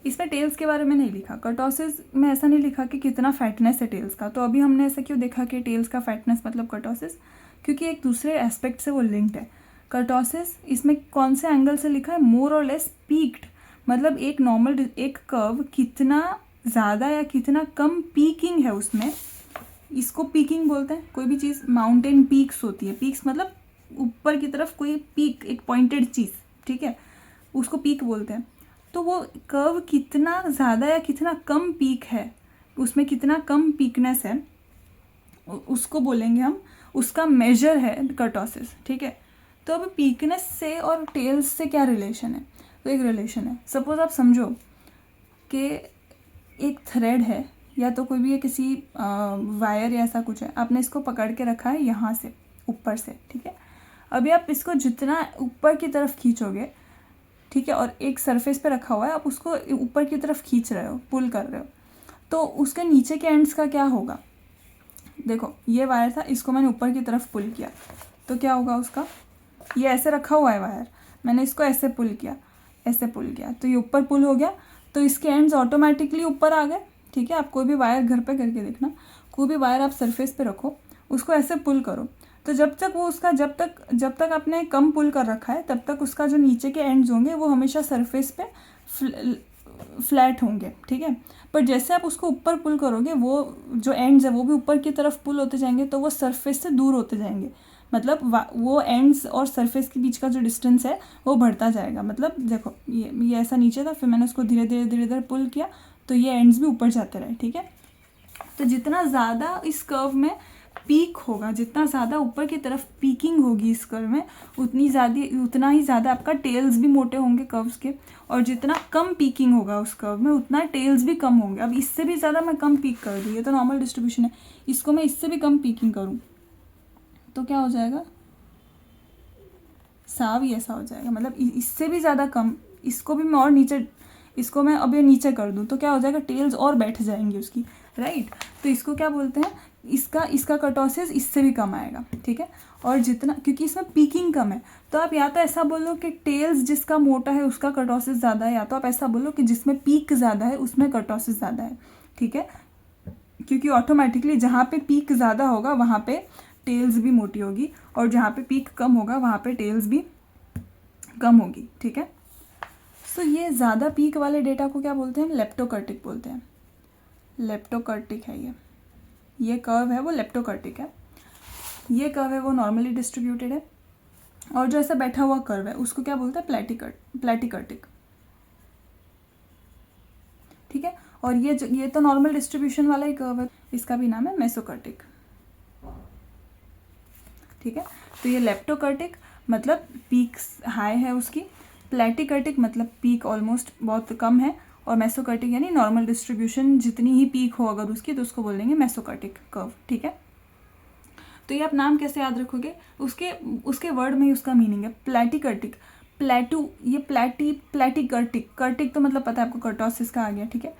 इसमें टेल्स के बारे में नहीं लिखा, कर्टोसिस में ऐसा नहीं लिखा कि कितना फैटनेस है टेल्स का। तो अभी हमने ऐसा क्यों देखा कि टेल्स का फैटनेस मतलब कर्टोसिस, क्योंकि एक दूसरे एस्पेक्ट से वो लिंक्ड है। कर्टोसिस इसमें कौन से एंगल से लिखा है, मोर और लेस पीक्ड, मतलब एक नॉर्मल एक कर्व कितना ज़्यादा या कितना कम पीकिंग है उसमें, इसको पीकिंग बोलते हैं। कोई भी चीज़, माउंटेन पीक्स होती है, पीक्स मतलब ऊपर की तरफ कोई पीक, एक पॉइंटेड चीज़, ठीक है, उसको पीक बोलते हैं। तो वो कर्व कितना ज़्यादा या कितना कम पीक है, उसमें कितना कम पीकनेस है, उसको बोलेंगे हम, उसका मेजर है कर्टोसिस। ठीक है, तो अब पीकनेस से और टेल्स से क्या रिलेशन है, तो एक रिलेशन है। सपोज आप समझो कि एक थ्रेड है, या तो कोई भी ये किसी वायर या ऐसा कुछ है, आपने इसको पकड़ के रखा है यहाँ से ऊपर से। ठीक है, अभी आप इसको जितना ऊपर की तरफ खींचोगे, ठीक है, और एक सरफेस पे रखा हुआ है, आप उसको ऊपर की तरफ खींच रहे हो, पुल कर रहे हो, तो उसके नीचे के एंड्स का क्या होगा। देखो ये वायर था, इसको मैंने ऊपर की तरफ पुल किया तो क्या होगा उसका, ये ऐसे रखा हुआ है वायर, मैंने इसको ऐसे पुल किया, ऐसे पुल किया, तो ये ऊपर पुल हो गया, तो इसके एंड्स ऑटोमेटिकली ऊपर आ गए। ठीक है, आप कोई भी वायर घर पे करके देखना, कोई भी वायर आप सरफेस पे रखो, उसको ऐसे पुल करो, तो जब तक वो उसका जब तक आपने कम पुल कर रखा है तब तक उसका जो नीचे के एंड्स होंगे वो हमेशा सरफेस पे फ्लैट होंगे। ठीक है, पर जैसे आप उसको ऊपर पुल करोगे, वो जो एंड्स है वो भी ऊपर की तरफ पुल होते जाएंगे, तो वो सरफेस से दूर होते जाएंगे, मतलब वो एंड्स और सरफेस के बीच का जो डिस्टेंस है वो बढ़ता जाएगा। मतलब देखो ये ऐसा नीचे था, फिर मैंने उसको धीरे धीरे पुल किया, तो ये एंड्स भी ऊपर जाते रहे। ठीक है, तो जितना ज़्यादा इस कर्व में पीक होगा, जितना ज़्यादा ऊपर की तरफ पीकिंग होगी इस कर्व में, उतना ही ज़्यादा आपका टेल्स भी मोटे होंगे कर्व्स के, और जितना कम पीकिंग होगा उस कर्व में उतना टेल्स भी कम होंगे। अब इससे भी ज़्यादा मैं कम पीक कर दूँ, ये तो नॉर्मल डिस्ट्रीब्यूशन है, इसको मैं इससे भी कम पीकिंग करूँ तो क्या हो जाएगा, साव ही ऐसा हो जाएगा, मतलब इससे भी ज़्यादा कम, इसको भी मैं और नीचे, इसको मैं अब ये नीचे कर दूँ तो क्या हो जाएगा, टेल्स और बैठ जाएंगी उसकी, राइट। तो इसको क्या बोलते हैं, इसका कर्टोसिस इससे भी कम आएगा, ठीक है। और जितना, क्योंकि इसमें पीकिंग कम है, तो आप या तो ऐसा बोलो कि टेल्स जिसका मोटा है उसका कर्टोसिस ज़्यादा है, या तो आप ऐसा बोलो कि जिसमें पीक ज़्यादा है उसमें कर्टोसिस ज़्यादा है, ठीक है। क्योंकि ऑटोमेटिकली जहाँ पे पीक ज़्यादा होगा वहाँ पे टेल्स भी मोटी होगी, और जहाँ पे पीक कम होगा वहाँ पे टेल्स भी कम होगी, ठीक है। सो ये ज़्यादा पीक वाले डेटा को क्या बोलते हैं, लेप्टोकर्टिक बोलते हैं। लेप्टोकर्टिक है ये कर्व है वो लेप्टोकर्टिक है। ये कर्व है वो नॉर्मली डिस्ट्रीब्यूटेड है, और जो ऐसा बैठा हुआ कर्व है उसको क्या बोलते हैं, प्लेटिकर्टिक, ठीक है। और ये तो नॉर्मल डिस्ट्रीब्यूशन वाला ही कर्व है, इसका भी नाम है मेसोकर्टिक, ठीक है। तो ये लेप्टोकर्टिक मतलब पीक हाई है उसकी, प्लेटिकर्टिक मतलब पीक ऑलमोस्ट बहुत कम है, और मेसोकर्टिक यानी नॉर्मल डिस्ट्रीब्यूशन जितनी ही पीक हो अगर उसकी तो उसको बोलेंगे मेसोकर्टिक कर्व, ठीक है। तो ये आप नाम कैसे याद रखोगे, उसके वर्ड में ही उसका मीनिंग है। प्लेटिकर्टिक, प्लेटू, ये प्लेटिकर्टिक, कर्टिक तो मतलब पता है आपको कर्टोसिस का आ गया, ठीक है।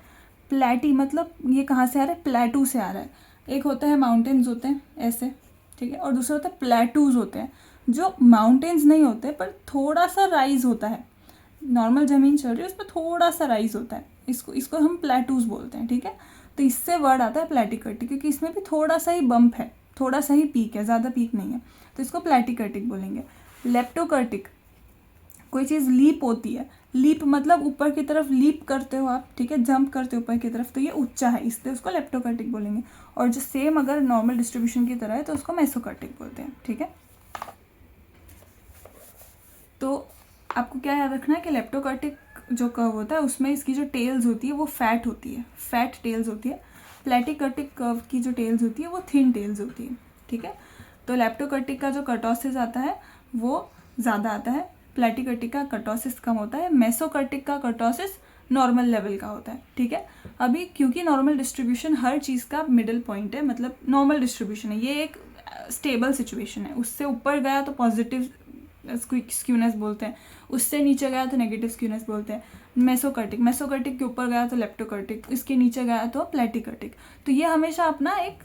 प्लेटी मतलब ये कहाँ से आ रहा है, प्लेटू से आ रहा है। एक होता है माउंटेन्स होते हैं ऐसे, ठीक है, और दूसरा होता है प्लेटूज होते हैं, जो माउंटेन्स नहीं होते पर थोड़ा सा राइज होता है, नॉर्मल ज़मीन चल रही है उसमें थोड़ा सा राइज होता है, इसको हम प्लेटूज बोलते हैं, ठीक है। तो इससे वर्ड आता है प्लेटिकर्टिक, क्योंकि इसमें भी थोड़ा सा ही बम्प है, थोड़ा सा ही पीक है, ज़्यादा पीक नहीं है, तो इसको प्लेटिकर्टिक बोलेंगे। लेप्टोकर्टिक, कोई चीज़ लीप होती है, लीप मतलब ऊपर की तरफ लीप करते हो आप, ठीक है, जंप करते हो ऊपर की तरफ, तो ये ऊंचा है इसलिए उसको लेप्टोकर्टिक बोलेंगे। और जो सेम अगर नॉर्मल डिस्ट्रीब्यूशन की तरह है तो उसको मेसोकर्टिक बोलते हैं, ठीक है। तो आपको क्या याद रखना है कि लेप्टोकर्टिक जो कर्व होता है उसमें इसकी जो टेल्स होती है वो फैट होती है, फैट टेल्स होती है। प्लेटिकर्टिक कर्व की जो टेल्स होती है वो थिन टेल्स होती है, ठीक है। तो लेप्टोकर्टिक का जो कर्टोसिस आता है वो ज़्यादा आता है, प्लेटिकर्टिक का कर्टोसिस कम होता है, मेसोकर्टिक का कर्टोसिस नॉर्मल लेवल का होता है, ठीक है। अभी क्योंकि नॉर्मल डिस्ट्रीब्यूशन हर चीज़ का मिडिल पॉइंट है, मतलब नॉर्मल डिस्ट्रीब्यूशन है, ये एक स्टेबल सिचुएशन है, उससे ऊपर गया तो पॉजिटिव स्क्यूनेस बोलते हैं, उससे नीचे गया तो नेगेटिव स्क्यूनेस बोलते हैं। मेसोकर्टिक के ऊपर गया तो लेप्टोकर्टिक, इसके नीचे गया तो प्लेटिकर्टिक। तो ये हमेशा अपना एक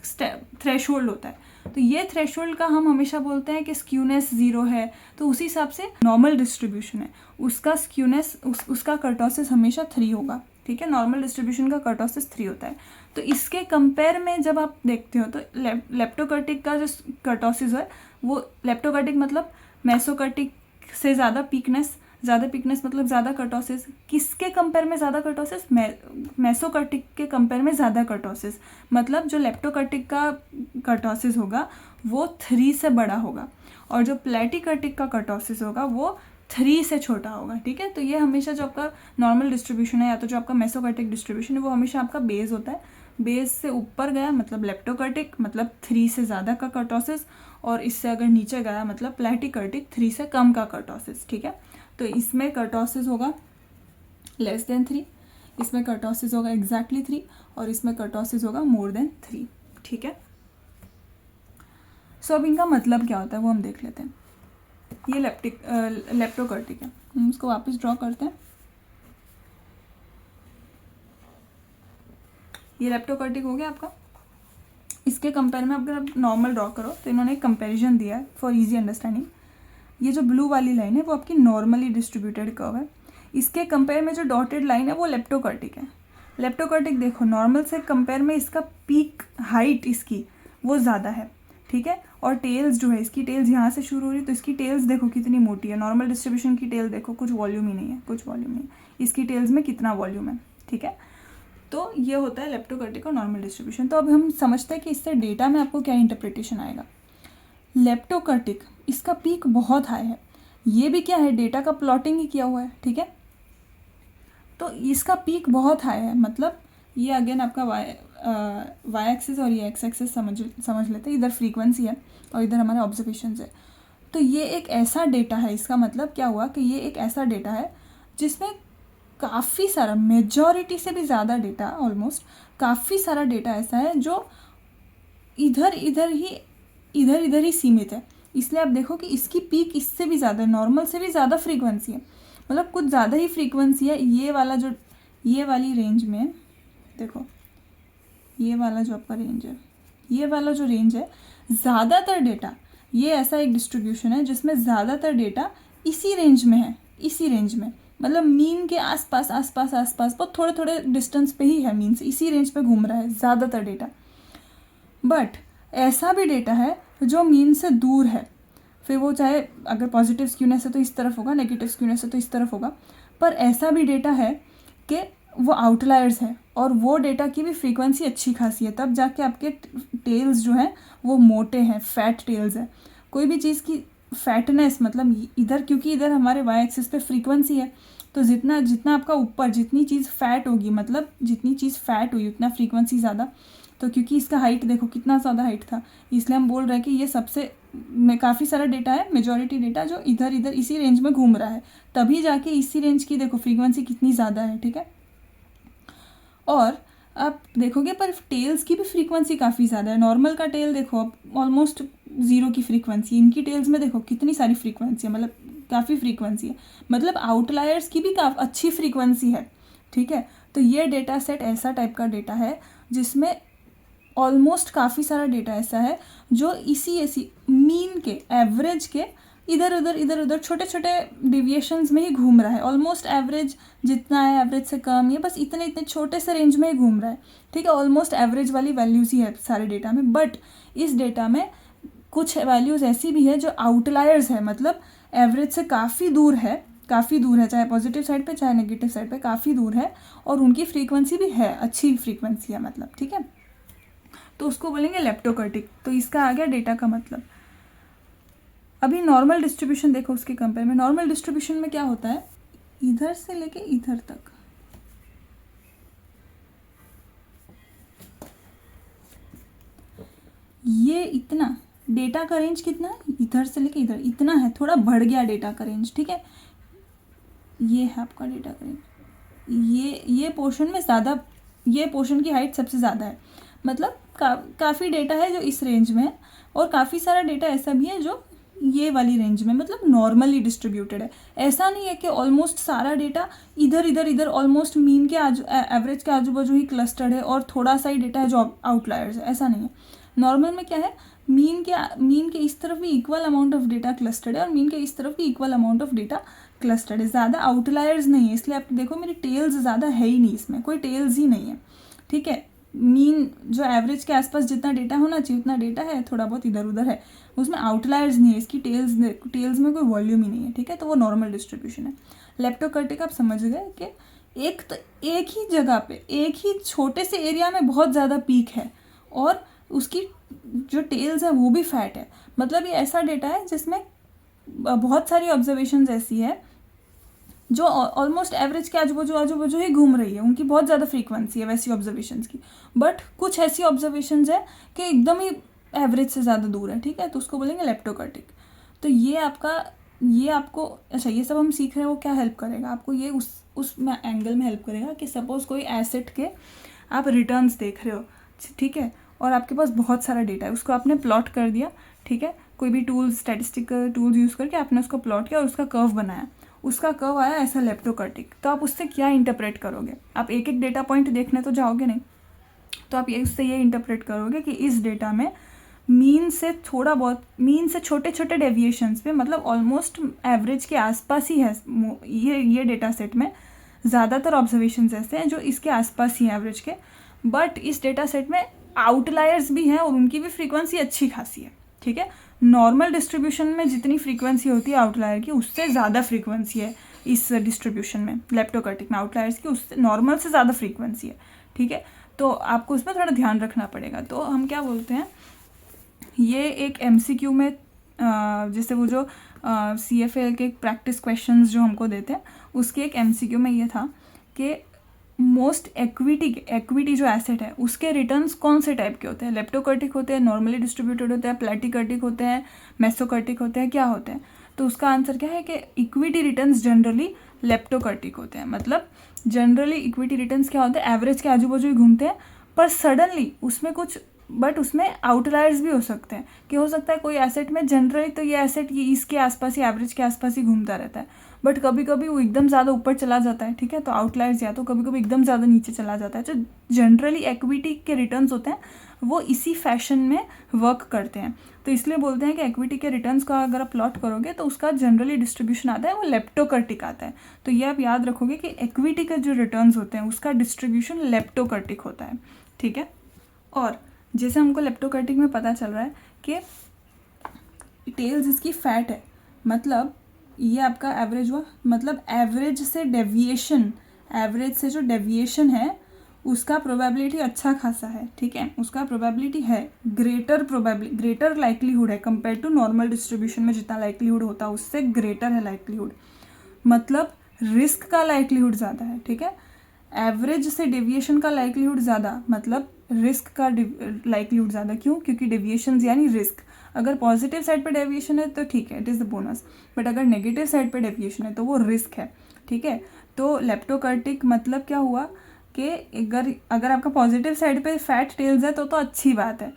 थ्रेशोल्ड होता है, तो ये थ्रेशोल्ड का हम हमेशा बोलते हैं कि स्क्यूनेस 0 है, तो उसी हिसाब से नॉर्मल डिस्ट्रीब्यूशन है उसका स्क्यूनेस उसका कर्टोसिस हमेशा 3 होगा, ठीक है। नॉर्मल डिस्ट्रीब्यूशन का कर्टोसिस 3 होता है। तो इसके कंपेयर में जब आप देखते हो तो लेप्टोकर्टिक का जो कर्टोसिस है वो, लेप्टोकर्टिक मतलब मेसोकर्टिक से ज़्यादा पीकनेस मतलब ज़्यादा कर्टोसिस, किसके कंपेयर में ज़्यादा कर्टोसिस, मेसोकर्टिक के कंपेयर में ज़्यादा कर्टोसिस, मतलब जो लेप्टोकर्टिक का कर्टोसिस होगा वो 3 से बड़ा होगा, और जो प्लेटिकर्टिक का कर्टोसिस होगा वो 3 से छोटा होगा, ठीक है। तो ये हमेशा जो आपका नॉर्मल डिस्ट्रीब्यूशन है या तो जो आपका मेसोकर्टिक डिस्ट्रीब्यूशन है वो हमेशा आपका बेस होता है, बेस से ऊपर गया मतलब लेप्टोकर्टिक मतलब 3 से ज़्यादा का कर्टोसिस, और इससे अगर नीचे गया मतलब प्लेटिकर्टिक 3 से कम का कर्टोसिस, ठीक है। तो इसमें कर्टोसिस होगा लेस देन 3, इसमें कर्टोसिस होगा एग्जैक्टली 3, और इसमें कर्टोसिस होगा मोर देन 3, ठीक है। सो अब इनका मतलब क्या होता है वो हम देख लेते हैं। ये लेप्टोकर्टिक है, हम इसको वापस ड्रॉ करते हैं। ये लेप्टोकर्टिक हो गया आपका। इसके कंपेयर में अगर आप नॉर्मल ड्रॉ करो तो इन्होंने एक कंपैरिजन दिया है फॉर इजी अंडरस्टैंडिंग। ये जो ब्लू वाली लाइन है वो आपकी नॉर्मली डिस्ट्रीब्यूटेड कर्व है, इसके कंपेयर में जो डॉटेड लाइन है वो लेप्टोकर्टिक है। लेप्टोकर्टिक देखो नॉर्मल से कंपेयर में इसका पीक हाइट इसकी वो ज़्यादा है, ठीक है। और टेल्स जो है इसकी टेल्स यहाँ से शुरू हो रही है, तो इसकी टेल्स देखो कितनी मोटी है। नॉर्मल डिस्ट्रीब्यूशन की टेल देखो कुछ वॉल्यूम ही नहीं है, कुछ वॉल्यूम नहीं है, इसकी टेल्स में कितना वॉल्यूम है, ठीक है। तो ये होता है लेप्टोकर्टिक और नॉर्मल डिस्ट्रीब्यूशन। तो अब हम समझते हैं कि इससे डेटा में आपको क्या इंटरप्रिटेशन आएगा। लेप्टोकर्टिक इसका पीक बहुत हाई है, ये भी क्या है डेटा का प्लॉटिंग ही किया हुआ है, ठीक है। तो इसका पीक बहुत हाई है, मतलब ये अगेन आपका वाई एक्सिस और ये एक्स एक्सिस समझ लेते हैं, इधर फ्रीक्वेंसी है और इधर हमारे ऑब्जर्वेशन है। तो ये एक ऐसा डेटा है, इसका मतलब क्या हुआ कि ये एक ऐसा डेटा है जिसमें काफ़ी सारा, मेजॉरिटी से भी ज़्यादा डेटा, ऑलमोस्ट काफ़ी सारा डेटा ऐसा है जो इधर इधर ही सीमित है। इसलिए आप देखो कि इसकी पीक इससे भी ज़्यादा, नॉर्मल से भी ज़्यादा फ्रीक्वेंसी है, मतलब कुछ ज़्यादा ही फ्रीक्वेंसी है। ये वाली रेंज में देखो ये वाला जो आपका रेंज है, ये वाला जो रेंज है, ज़्यादातर डेटा, ये ऐसा एक डिस्ट्रीब्यूशन है जिसमें ज़्यादातर डेटा इसी रेंज में है, इसी रेंज में, मतलब मीन के आसपास आसपास आसपास बहुत थोड़े थोड़े डिस्टेंस पे ही है, मीन से इसी रेंज पे घूम रहा है ज़्यादातर डेटा। बट ऐसा भी डेटा है जो मीन से दूर है, फिर वो चाहे अगर पॉजिटिव स्क्यूनेस है तो इस तरफ होगा, नेगेटिव स्क्यूनेस है तो इस तरफ होगा, पर ऐसा भी डेटा है कि वो आउटलायर्स है और वो डेटा की भी फ्रीक्वेंसी अच्छी खासी है, तब जाके आपके टेल्स जो हैं वो मोटे हैं, फैट टेल्स है। कोई भी चीज़ की फैटनेस मतलब इधर, क्योंकि इधर हमारे वाई एक्सिस पे फ्रीक्वेंसी है, तो जितना जितना आपका ऊपर जितनी चीज़ फैट होगी, मतलब जितनी चीज़ फैट हुई उतना फ्रीक्वेंसी ज़्यादा। तो क्योंकि इसका हाइट देखो कितना ज़्यादा हाइट था, इसलिए हम बोल रहे हैं कि ये सबसे में काफ़ी सारा डेटा है, मेजॉरिटी डेटा जो इधर इधर इसी रेंज में घूम रहा है, तभी जाके इसी रेंज की देखो फ्रीक्वेंसी कितनी ज़्यादा है, ठीक है। और आप देखोगे पर टेल्स की भी फ्रीक्वेंसी काफ़ी ज़्यादा है। नॉर्मल का टेल देखो अब ऑलमोस्ट 0 की फ्रीक्वेंसी, इनकी टेल्स में देखो कितनी सारी फ्रीक्वेंसी है, मतलब काफ़ी फ्रीक्वेंसी है, मतलब आउटलायर्स की भी काफ़ी अच्छी फ्रीक्वेंसी है, ठीक है। तो ये डेटा सेट ऐसा टाइप का डेटा है जिसमें ऑलमोस्ट काफ़ी सारा डेटा ऐसा है जो इसी मीन के, एवरेज के इधर उधर छोटे छोटे डिविएशंस में ही घूम रहा है। ऑलमोस्ट एवरेज जितना है, एवरेज से कम, ये बस इतने छोटे से रेंज में ही घूम रहा है, ठीक है। ऑलमोस्ट एवरेज वाली वैल्यूज़ ही है सारे डेटा में, बट इस डेटा में कुछ वैल्यूज़ ऐसी भी है जो आउटलायर्स है, मतलब एवरेज से काफ़ी दूर है, चाहे पॉजिटिव साइड पे चाहे नेगेटिव साइड पे काफ़ी दूर है, और उनकी फ्रीक्वेंसी भी है, अच्छी फ्रीक्वेंसी है मतलब, ठीक है। तो उसको बोलेंगे लेप्टोकर्टिक। तो इसका आ गया डेटा का मतलब। अभी नॉर्मल डिस्ट्रीब्यूशन देखो, उसके कंपेयर में नॉर्मल डिस्ट्रीब्यूशन में क्या होता है, इधर से लेके इधर तक, ये इतना डेटा का रेंज कितना है, इधर से लेके इधर इतना है, थोड़ा बढ़ गया डेटा का रेंज, ठीक है। ये है आपका डेटा का रेंज, ये पोर्शन में ज़्यादा, ये पोर्शन की हाइट सबसे ज़्यादा है, मतलब काफ़ी डेटा है जो इस रेंज में है, और काफ़ी सारा डेटा ऐसा भी है जो ये वाली रेंज में, मतलब नॉर्मली डिस्ट्रीब्यूटेड है। ऐसा नहीं है कि ऑलमोस्ट सारा डेटा इधर ऑलमोस्ट मीन के एवरेज के आजू बाजू ही क्लस्टर्ड है और थोड़ा सा ही डेटा है जो आउटलायर्स है, ऐसा नहीं है। नॉर्मल में क्या है, मीन के इस तरफ भी equal amount of data clustered है और मीन के इस तरफ भी equal amount of data clustered है, ज़्यादा आउटलायर्स नहीं है। इसलिए आप देखो मेरी टेल्स ज़्यादा है ही नहीं, इसमें कोई टेल्स ही नहीं है, ठीक है। मीन जो एवरेज के आसपास जितना डेटा होना चाहिए उतना डेटा है, थोड़ा बहुत इधर उधर है, उसमें आउटलायर्स नहीं है, इसकी टेल्स में कोई वॉल्यूम ही नहीं है, ठीक है। तो वो नॉर्मल डिस्ट्रीब्यूशन है। लेप्टोकर्टिक आप समझ गए कि एक ही जगह पे, एक ही छोटे से एरिया में बहुत ज़्यादा पीक है और उसकी जो टेल्स है वो भी फैट है, मतलब ये ऐसा डेटा है जिसमें बहुत सारी ऑब्जर्वेशंस ऐसी है जो ऑलमोस्ट एवरेज के आजू बाजू ही घूम रही है, उनकी बहुत ज़्यादा फ्रीक्वेंसी है वैसी ऑब्जर्वेशंस की, बट कुछ ऐसी ऑब्जर्वेशंस है कि एकदम ही एवरेज से ज़्यादा दूर है, ठीक है। तो उसको बोलेंगे लेप्टोकर्टिक। तो ये आपको अच्छा, ये सब हम सीख रहे हैं, वो क्या हेल्प करेगा आपको, ये उस एंगल में हेल्प करेगा कि सपोज़ कोई एसेट के आप रिटर्न्स देख रहे हो, ठीक है, और आपके पास बहुत सारा डेटा है, उसको आपने प्लॉट कर दिया, ठीक है, कोई भी टूल्स, स्टैटिस्टिकल टूल्स यूज़ करके आपने उसको प्लॉट किया और उसका कर्व बनाया, उसका कर्व आया ऐसा लेप्टोकर्टिक। तो आप उससे क्या इंटरप्रेट करोगे, आप एक एक डेटा पॉइंट देखने तो जाओगे नहीं, तो आप उससे ये इंटरप्रेट करोगे कि इस डेटा में मीन से थोड़ा बहुत, मीन से छोटे छोटे डेविएशंस पे, मतलब ऑलमोस्ट एवरेज के आसपास ही है ये डेटा सेट में ज़्यादातर ऑब्जर्वेशंस ऐसे हैं जो इसके आसपास ही हैं एवरेज के, बट इस डेटा सेट में आउटलायर्स भी हैं और उनकी भी फ्रीक्वेंसी अच्छी खासी है, ठीक है। नॉर्मल डिस्ट्रीब्यूशन में जितनी फ्रीक्वेंसी होती है आउटलायर की, उससे ज़्यादा फ्रीक्वेंसी है इस डिस्ट्रीब्यूशन में, लेप्टोकर्टिक में आउटलायर्स की उससे नॉर्मल से ज़्यादा फ्रीक्वेंसी है, ठीक है। तो आपको उसमें थोड़ा ध्यान रखना पड़ेगा। तो हम क्या बोलते हैं, ये एक MCQ में जैसे वो जो CFA के प्रैक्टिस क्वेश्चंस जो हमको देते हैं, उसके एक MCQ में ये था कि मोस्ट इक्विटी जो एसेट है उसके रिटर्न्स कौन से टाइप के होते हैं, लेप्टोकर्टिक होते हैं, नॉर्मली डिस्ट्रीब्यूटेड होते हैं, प्लैटिकर्टिक होते हैं, मेसोकर्टिक होते हैं, क्या होते हैं। तो उसका आंसर क्या है कि इक्विटी रिटर्न्स जनरली लेप्टोकर्टिक होते हैं, मतलब जनरली इक्विटी रिटर्न्स क्या होते हैं, एवरेज के आजू बाजू ही घूमते हैं, पर सडनली उसमें कुछ, बट उसमें आउटलायर्स भी हो सकते हैं कि हो सकता है कोई एसेट में जनरली तो ये एसेट ये इसके आसपास ही, एवरेज के आसपास ही घूमता रहता है, बट कभी कभी वो एकदम ज़्यादा ऊपर चला जाता है, ठीक है, तो आउटलायर्स, या तो कभी कभी एकदम ज़्यादा नीचे चला जाता है। जो जनरली इक्विटी के रिटर्न्स होते हैं वो इसी फैशन में वर्क करते हैं। तो इसलिए बोलते हैं कि इक्विटी के रिटर्न्स का अगर आप प्लॉट करोगे तो उसका जनरली डिस्ट्रीब्यूशन आता है वो लेप्टोकर्टिक आता है। तो ये आप याद रखोगे कि इक्विटी के जो रिटर्न्स होते हैं उसका डिस्ट्रीब्यूशन लेप्टोकर्टिक होता है, ठीक है। और जैसे हमको लेप्टोकर्टिक में पता चल रहा है कि टेल्स इसकी फैट है, मतलब ये आपका एवरेज हुआ, मतलब एवरेज से डेविएशन, एवरेज से जो डेविएशन है उसका प्रोबेबिलिटी अच्छा खासा है, ठीक है, उसका प्रोबेबिलिटी है, ग्रेटर लाइक्लीहुड है कंपेयर टू नॉर्मल डिस्ट्रीब्यूशन में जितना लाइक्लीहुड होता है उससे ग्रेटर है लाइक्लीहुड, मतलब रिस्क का लाइक्लीहुड ज़्यादा है, ठीक है। एवरेज से डेविएशन का लाइक्लीहुड ज़्यादा, मतलब रिस्क का लाइक्लीहुड ज़्यादा। क्यों? क्योंकि डेविएशन यानी रिस्क। अगर पॉजिटिव साइड पे डेविएशन है तो ठीक है, it is the bonus, but अगर नेगेटिव साइड पे डेविएशन है तो वो रिस्क है, ठीक है। तो लेप्टोकर्टिक मतलब क्या हुआ कि अगर आपका पॉजिटिव साइड पे फैट टेल्स है तो अच्छी बात है,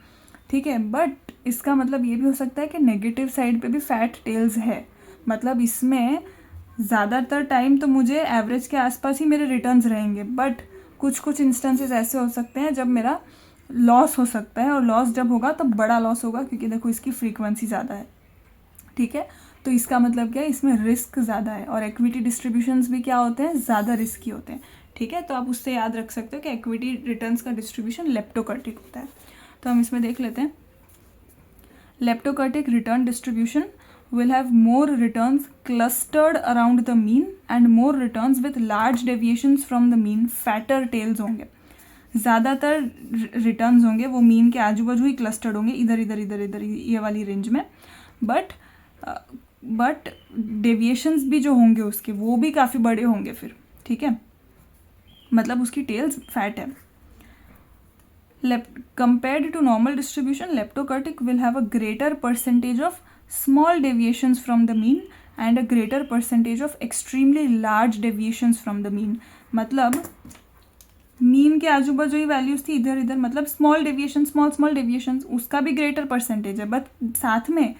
ठीक है, बट इसका मतलब ये भी हो सकता है कि नेगेटिव साइड पे भी फैट टेल्स है, मतलब इसमें ज़्यादातर टाइम तो मुझे एवरेज के आसपास ही मेरे रिटर्न्स रहेंगे, बट कुछ कुछ इंस्टेंसेस ऐसे हो सकते हैं जब मेरा लॉस हो सकता है, और लॉस जब होगा तो बड़ा लॉस होगा क्योंकि देखो इसकी फ्रीक्वेंसी ज़्यादा है, ठीक है। तो इसका मतलब क्या है, इसमें रिस्क ज़्यादा है, और इक्विटी डिस्ट्रीब्यूशंस भी क्या होते हैं, ज़्यादा रिस्की होते हैं, ठीक है। तो आप उससे याद रख सकते हो कि इक्विटी रिटर्न्स का डिस्ट्रीब्यूशन लेप्टोकर्टिक होता है। तो हम इसमें देख लेते हैं, leptokurtic return distribution will have more returns clustered around the mean and more returns with large deviations from the mean, fatter tails होंगे, ज़्यादातर रिटर्न्स होंगे वो मीन के आजू बाजू ही क्लस्टर्ड होंगे, इधर इधर इधर इधर ये वाली रेंज में, बट डेविएशंस भी जो होंगे उसके वो भी काफ़ी बड़े होंगे फिर, ठीक है, मतलब उसकी टेल्स फैट है। Compared to normal distribution, leptokurtic will have a greater percentage of small deviations from the mean and a greater percentage of extremely large deviations from the mean, मतलब मीन के आजू बाजू ही वैल्यूज थी इधर इधर, मतलब small deviation उसका भी ग्रेटर परसेंटेज है, बट साथ में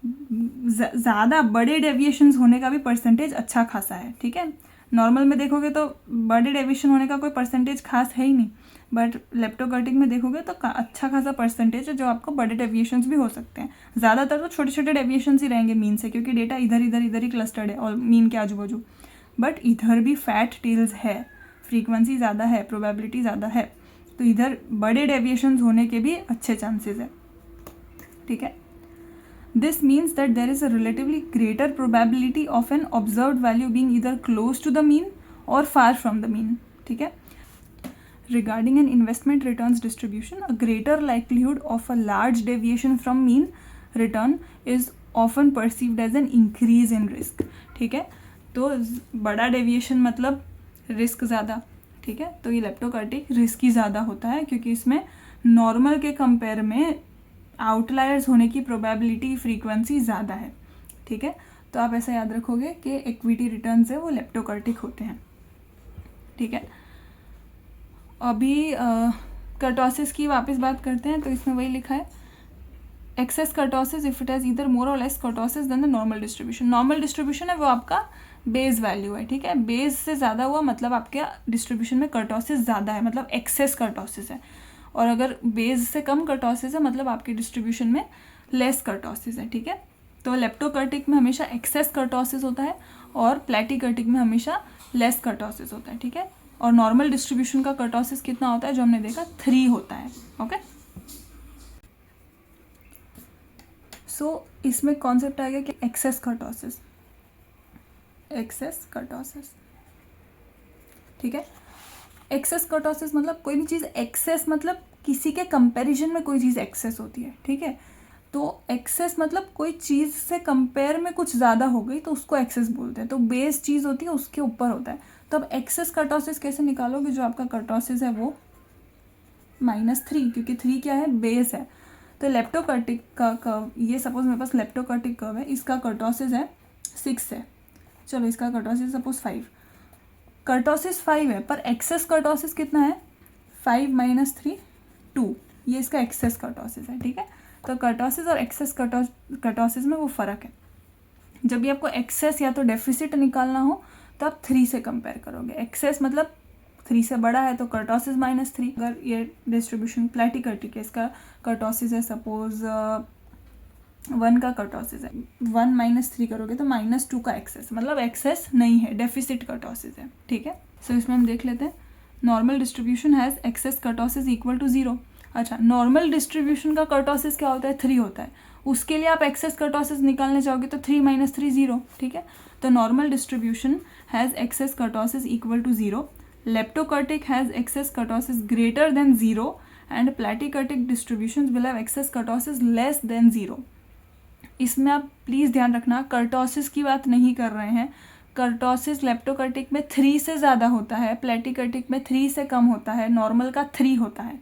ज़्यादा बड़े डेविएशंस होने का भी परसेंटेज अच्छा खासा है, ठीक है। नॉर्मल में देखोगे तो बड़े डेविएशन होने का कोई परसेंटेज खास है ही नहीं, बट लेप्टोकर्टिक में देखोगे तो अच्छा खासा परसेंटेज है जो आपको बड़े डेविएशंस भी हो सकते हैं। ज़्यादातर तो छोटे छोटे डेविएशंस ही रहेंगे मीन से, क्योंकि डेटा इधर इधर ही क्लस्टर्ड है और मीन के आजू बाजू, बट इधर भी फैट टेल्स है, फ्रीक्वेंसी ज़्यादा है, प्रोबेबिलिटी ज़्यादा है, तो इधर बड़े डेविएशंस होने के भी अच्छे चांसेस है, ठीक है। This means that there is a relatively greater probability of an observed value being either close to the mean or far from the mean, ठीक है। Regarding an investment returns distribution, a greater likelihood of a large deviation from mean return is often perceived as an increase in risk, ठीक है। तो बड़ा deviation मतलब risk ज़्यादा, ठीक है, तो ये लेप्टोकर्टिक रिस्की ज़्यादा होता है क्योंकि इसमें नॉर्मल के कंपेयर में आउटलायर्स होने की प्रोबेबिलिटी फ्रीक्वेंसी ज़्यादा है, ठीक है। तो आप ऐसा याद रखोगे कि इक्विटी रिटर्न्स है वो लेप्टोकर्टिक होते हैं, ठीक है। अभी कर्टोसिस की वापस बात करते हैं, तो इसमें वही लिखा है, excess kurtosis if it has either more और less kurtosis than the normal distribution. Normal distribution है वो आपका बेस वैल्यू है, ठीक है, बेस से ज़्यादा हुआ मतलब आपके डिस्ट्रीब्यूशन में कर्टोसिस ज़्यादा है, मतलब एक्सेस कर्टोसिस है, और अगर बेस से कम कर्टोसिस है मतलब आपके डिस्ट्रीब्यूशन में लेस कर्टोसिस है, ठीक है। तो लेप्टोकर्टिक में हमेशा एक्सेस कर्टोसिस होता है और प्लेटिकर्टिक में हमेशा लेस कर्टोसिस होता है, ठीक है। और नॉर्मल डिस्ट्रीब्यूशन का कर्टोसिस कितना होता है जो हमने देखा 3 होता है, ओके। सो इसमें कॉन्सेप्ट आ गया कि एक्सेस कर्टोसिस, ठीक है। एक्सेस कर्टोसिस मतलब कोई भी चीज़ एक्सेस, मतलब किसी के कंपैरिजन में कोई चीज़ एक्सेस होती है, ठीक है। तो एक्सेस मतलब कोई चीज़ से कंपेयर में कुछ ज़्यादा हो गई तो उसको एक्सेस बोलते हैं, तो बेस चीज़ होती है उसके ऊपर होता है। तो अब एक्सेस कर्टोसिस कैसे निकालोगे, जो आपका कर्टोसिस है वो -3, क्योंकि 3 क्या है, बेस है। तो लेप्टोकर्टिक का कर्व, ये सपोज मेरे पास लेप्टोकर्टिक कर्व है, इसका कर्टोसिस है 6 है, चलो इसका कर्टोसिस सपोज 5, कर्टोसिस 5 है, पर एक्सेस कर्टोसिस कितना है, 5 - 3 2, ये इसका एक्सेस कर्टोसिस है, ठीक है। तो कर्टोसिस और एक्सेस कर्टोसिस में वो फ़र्क है, जब भी आपको एक्सेस या तो डेफिसिट निकालना हो तो आप 3 से कंपेयर करोगे। एक्सेस मतलब 3 से बड़ा है तो कर्टोसिस -3। अगर ये डिस्ट्रीब्यूशन प्लेटी-कर्टी के इसका कर्टोसिस है सपोज 1 का कर्टोसिस है, 1 - 3 करोगे तो -2 का एक्सेस, मतलब एक्सेस नहीं है, डेफिसिट कर्टोसिस है। ठीक है, सो इसमें हम देख लेते हैं। Normal distribution has excess kurtosis equal to 0। अच्छा, नॉर्मल डिस्ट्रीब्यूशन का कर्टोसिस क्या होता है? 3 होता है। उसके लिए आप एक्सेस कर्टोसिस निकालने जाओगे तो 3 - 3 0। ठीक है, तो normal distribution has excess kurtosis equal to 0, leptokurtic has excess kurtosis greater than 0 and platykurtic distribution will have excess kurtosis less than 0। इसमें आप प्लीज़ ध्यान रखना, कर्टोसिस की बात नहीं कर रहे हैं। कर्टोसिस लेप्टोकर्टिक में 3 से ज़्यादा होता है, प्लेटिकर्टिक में 3 से कम होता है, नॉर्मल का 3 होता है।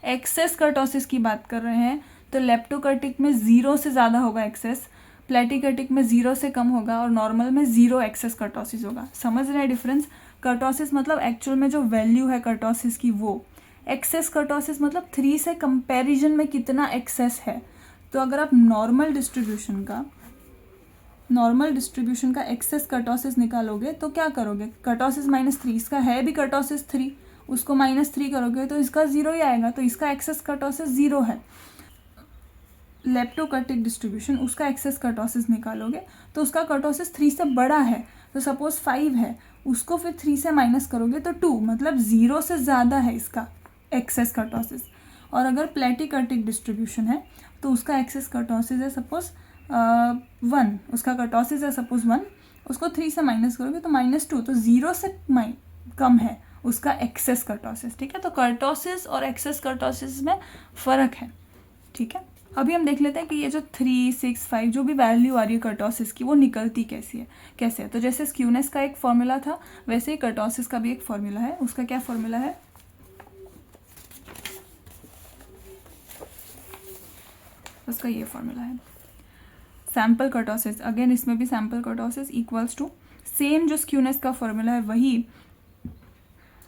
एक्सेस कर्टोसिस की बात कर रहे हैं तो लेप्टोकर्टिक में 0 से ज़्यादा होगा एक्सेस, प्लेटिकर्टिक में 0 से कम होगा और नॉर्मल में 0 एक्सेस कर्टोसिस होगा। समझ रहे हैं डिफरेंस? कर्टोसिस मतलब एक्चुअल में जो वैल्यू है कर्टोसिस की वो, एक्सेस कर्टोसिस मतलब 3 से कंपैरिजन में कितना एक्सेस है। तो अगर आप नॉर्मल डिस्ट्रीब्यूशन का एक्सेस कर्टोसिस निकालोगे तो क्या करोगे? कर्टोसिस -3, इसका है भी कर्टोसिस 3, उसको -3 करोगे तो इसका 0 ही आएगा, तो इसका एक्सेस कर्टोसिस 0 है। लेप्टोकर्टिक डिस्ट्रीब्यूशन, उसका एक्सेस कर्टोसिस निकालोगे तो उसका कर्टोसिस 3 से बड़ा है, तो सपोज 5 है, उसको फिर 3 से माइनस करोगे तो 2, मतलब 0 से ज़्यादा है इसका एक्सेस कर्टोसिस। और अगर प्लेटिकर्टिक डिस्ट्रीब्यूशन है तो उसका एक्सेस कर्टोसिस है सपोज 1, उसका कर्टोसिस है सपोज 1, उसको 3 से माइनस करोगे तो -2, तो 0 से कम है उसका एक्सेस कर्टोसिस। ठीक है, तो कर्टोसिस और एक्सेस कर्टोसिस में फ़र्क है। ठीक है, अभी हम देख लेते हैं कि ये जो 3, 6, 5 जो भी वैल्यू आ रही है कर्टोसिस की वो निकलती कैसे है। तो जैसे स्क्यूनेस का एक फॉर्मूला था वैसे ही कर्टोसिस का भी एक फॉर्मूला है। उसका क्या फॉर्मूला है? उसका ये फॉर्मूला है, सैम्पल कर्टोसिस, अगेन इसमें भी sample kurtosis equals to same जो स्क्यूनेस का फॉर्मूला है वही,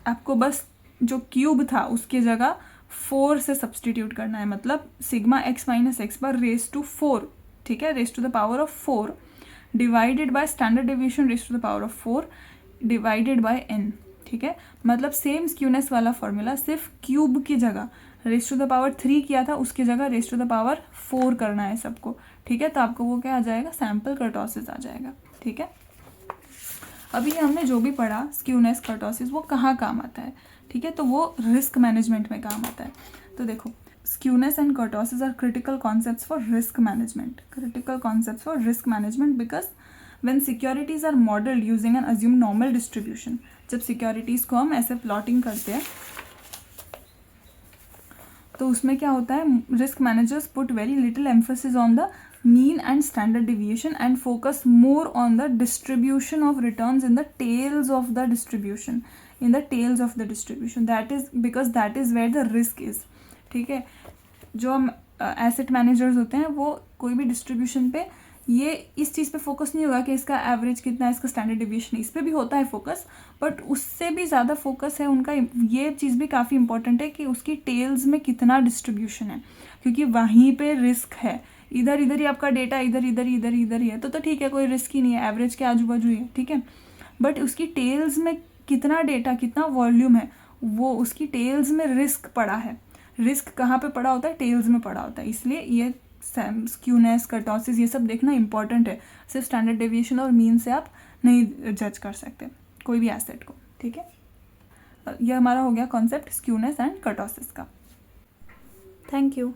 आपको बस जो क्यूब था उसकी जगह 4 से सब्सटीट्यूट करना है, मतलब sigma x - x bar raise to 4, ठीक है, raise to the power of 4 divided by standard deviation raise to the power of 4 divided by n। ठीक है, मतलब सेम स्क्यूनेस वाला फॉर्मूला, सिर्फ क्यूब की जगह रेस टू द पावर 3 किया था, उसकी जगह रेस टू द पावर 4 करना है सबको। ठीक है, तो आपको वो क्या आ जाएगा? सैम्पल कर्टोसिस आ जाएगा। ठीक है, अभी हमने जो भी पढ़ा स्क्यूनेस कर्टोसिस वो कहाँ काम आता है? ठीक है, तो वो रिस्क मैनेजमेंट में काम आता है। तो देखो, skewness and kurtosis are critical concepts for risk management because when securities are modelled using an assume normal distribution, जब सिक्योरिटीज़ को हम ऐसे प्लॉटिंग करते हैं तो उसमें क्या होता है? Risk managers put very little emphasis on the mean and standard deviation and focus more on the distribution of returns in the tails of the distribution, that is because that is where the risk is। ठीक है, जो हम asset managers होते हैं वो कोई भी distribution पे ये इस चीज़ पे फोकस नहीं होगा कि इसका एवरेज कितना है, इसका स्टैंडर्ड डिविएशन, इस पे भी होता है फोकस, बट उससे भी ज़्यादा फोकस है उनका, ये चीज़ भी काफ़ी इंपॉर्टेंट है कि उसकी टेल्स में कितना डिस्ट्रीब्यूशन है, क्योंकि वहीं पे रिस्क है। इधर ही आपका डेटा इधर ही है तो ठीक है, कोई रिस्क ही नहीं है, एवरेज के आजू बाजू ही है। ठीक है, बट उसकी टेल्स में कितना डेटा, कितना वॉल्यूम है, वो उसकी टेल्स में रिस्क पड़ा है। रिस्क कहाँ पे पड़ा होता है? टेल्स में पड़ा होता है। इसलिए ये स्क्यूनेस, कर्टोसिस, ये सब देखना इंपॉर्टेंट है। सिर्फ स्टैंडर्ड डेविएशन और मीन से आप नहीं जज कर सकते कोई भी एसेट को। ठीक है, यह हमारा हो गया कॉन्सेप्ट स्क्यूनेस एंड कर्टोसिस का। Thank you.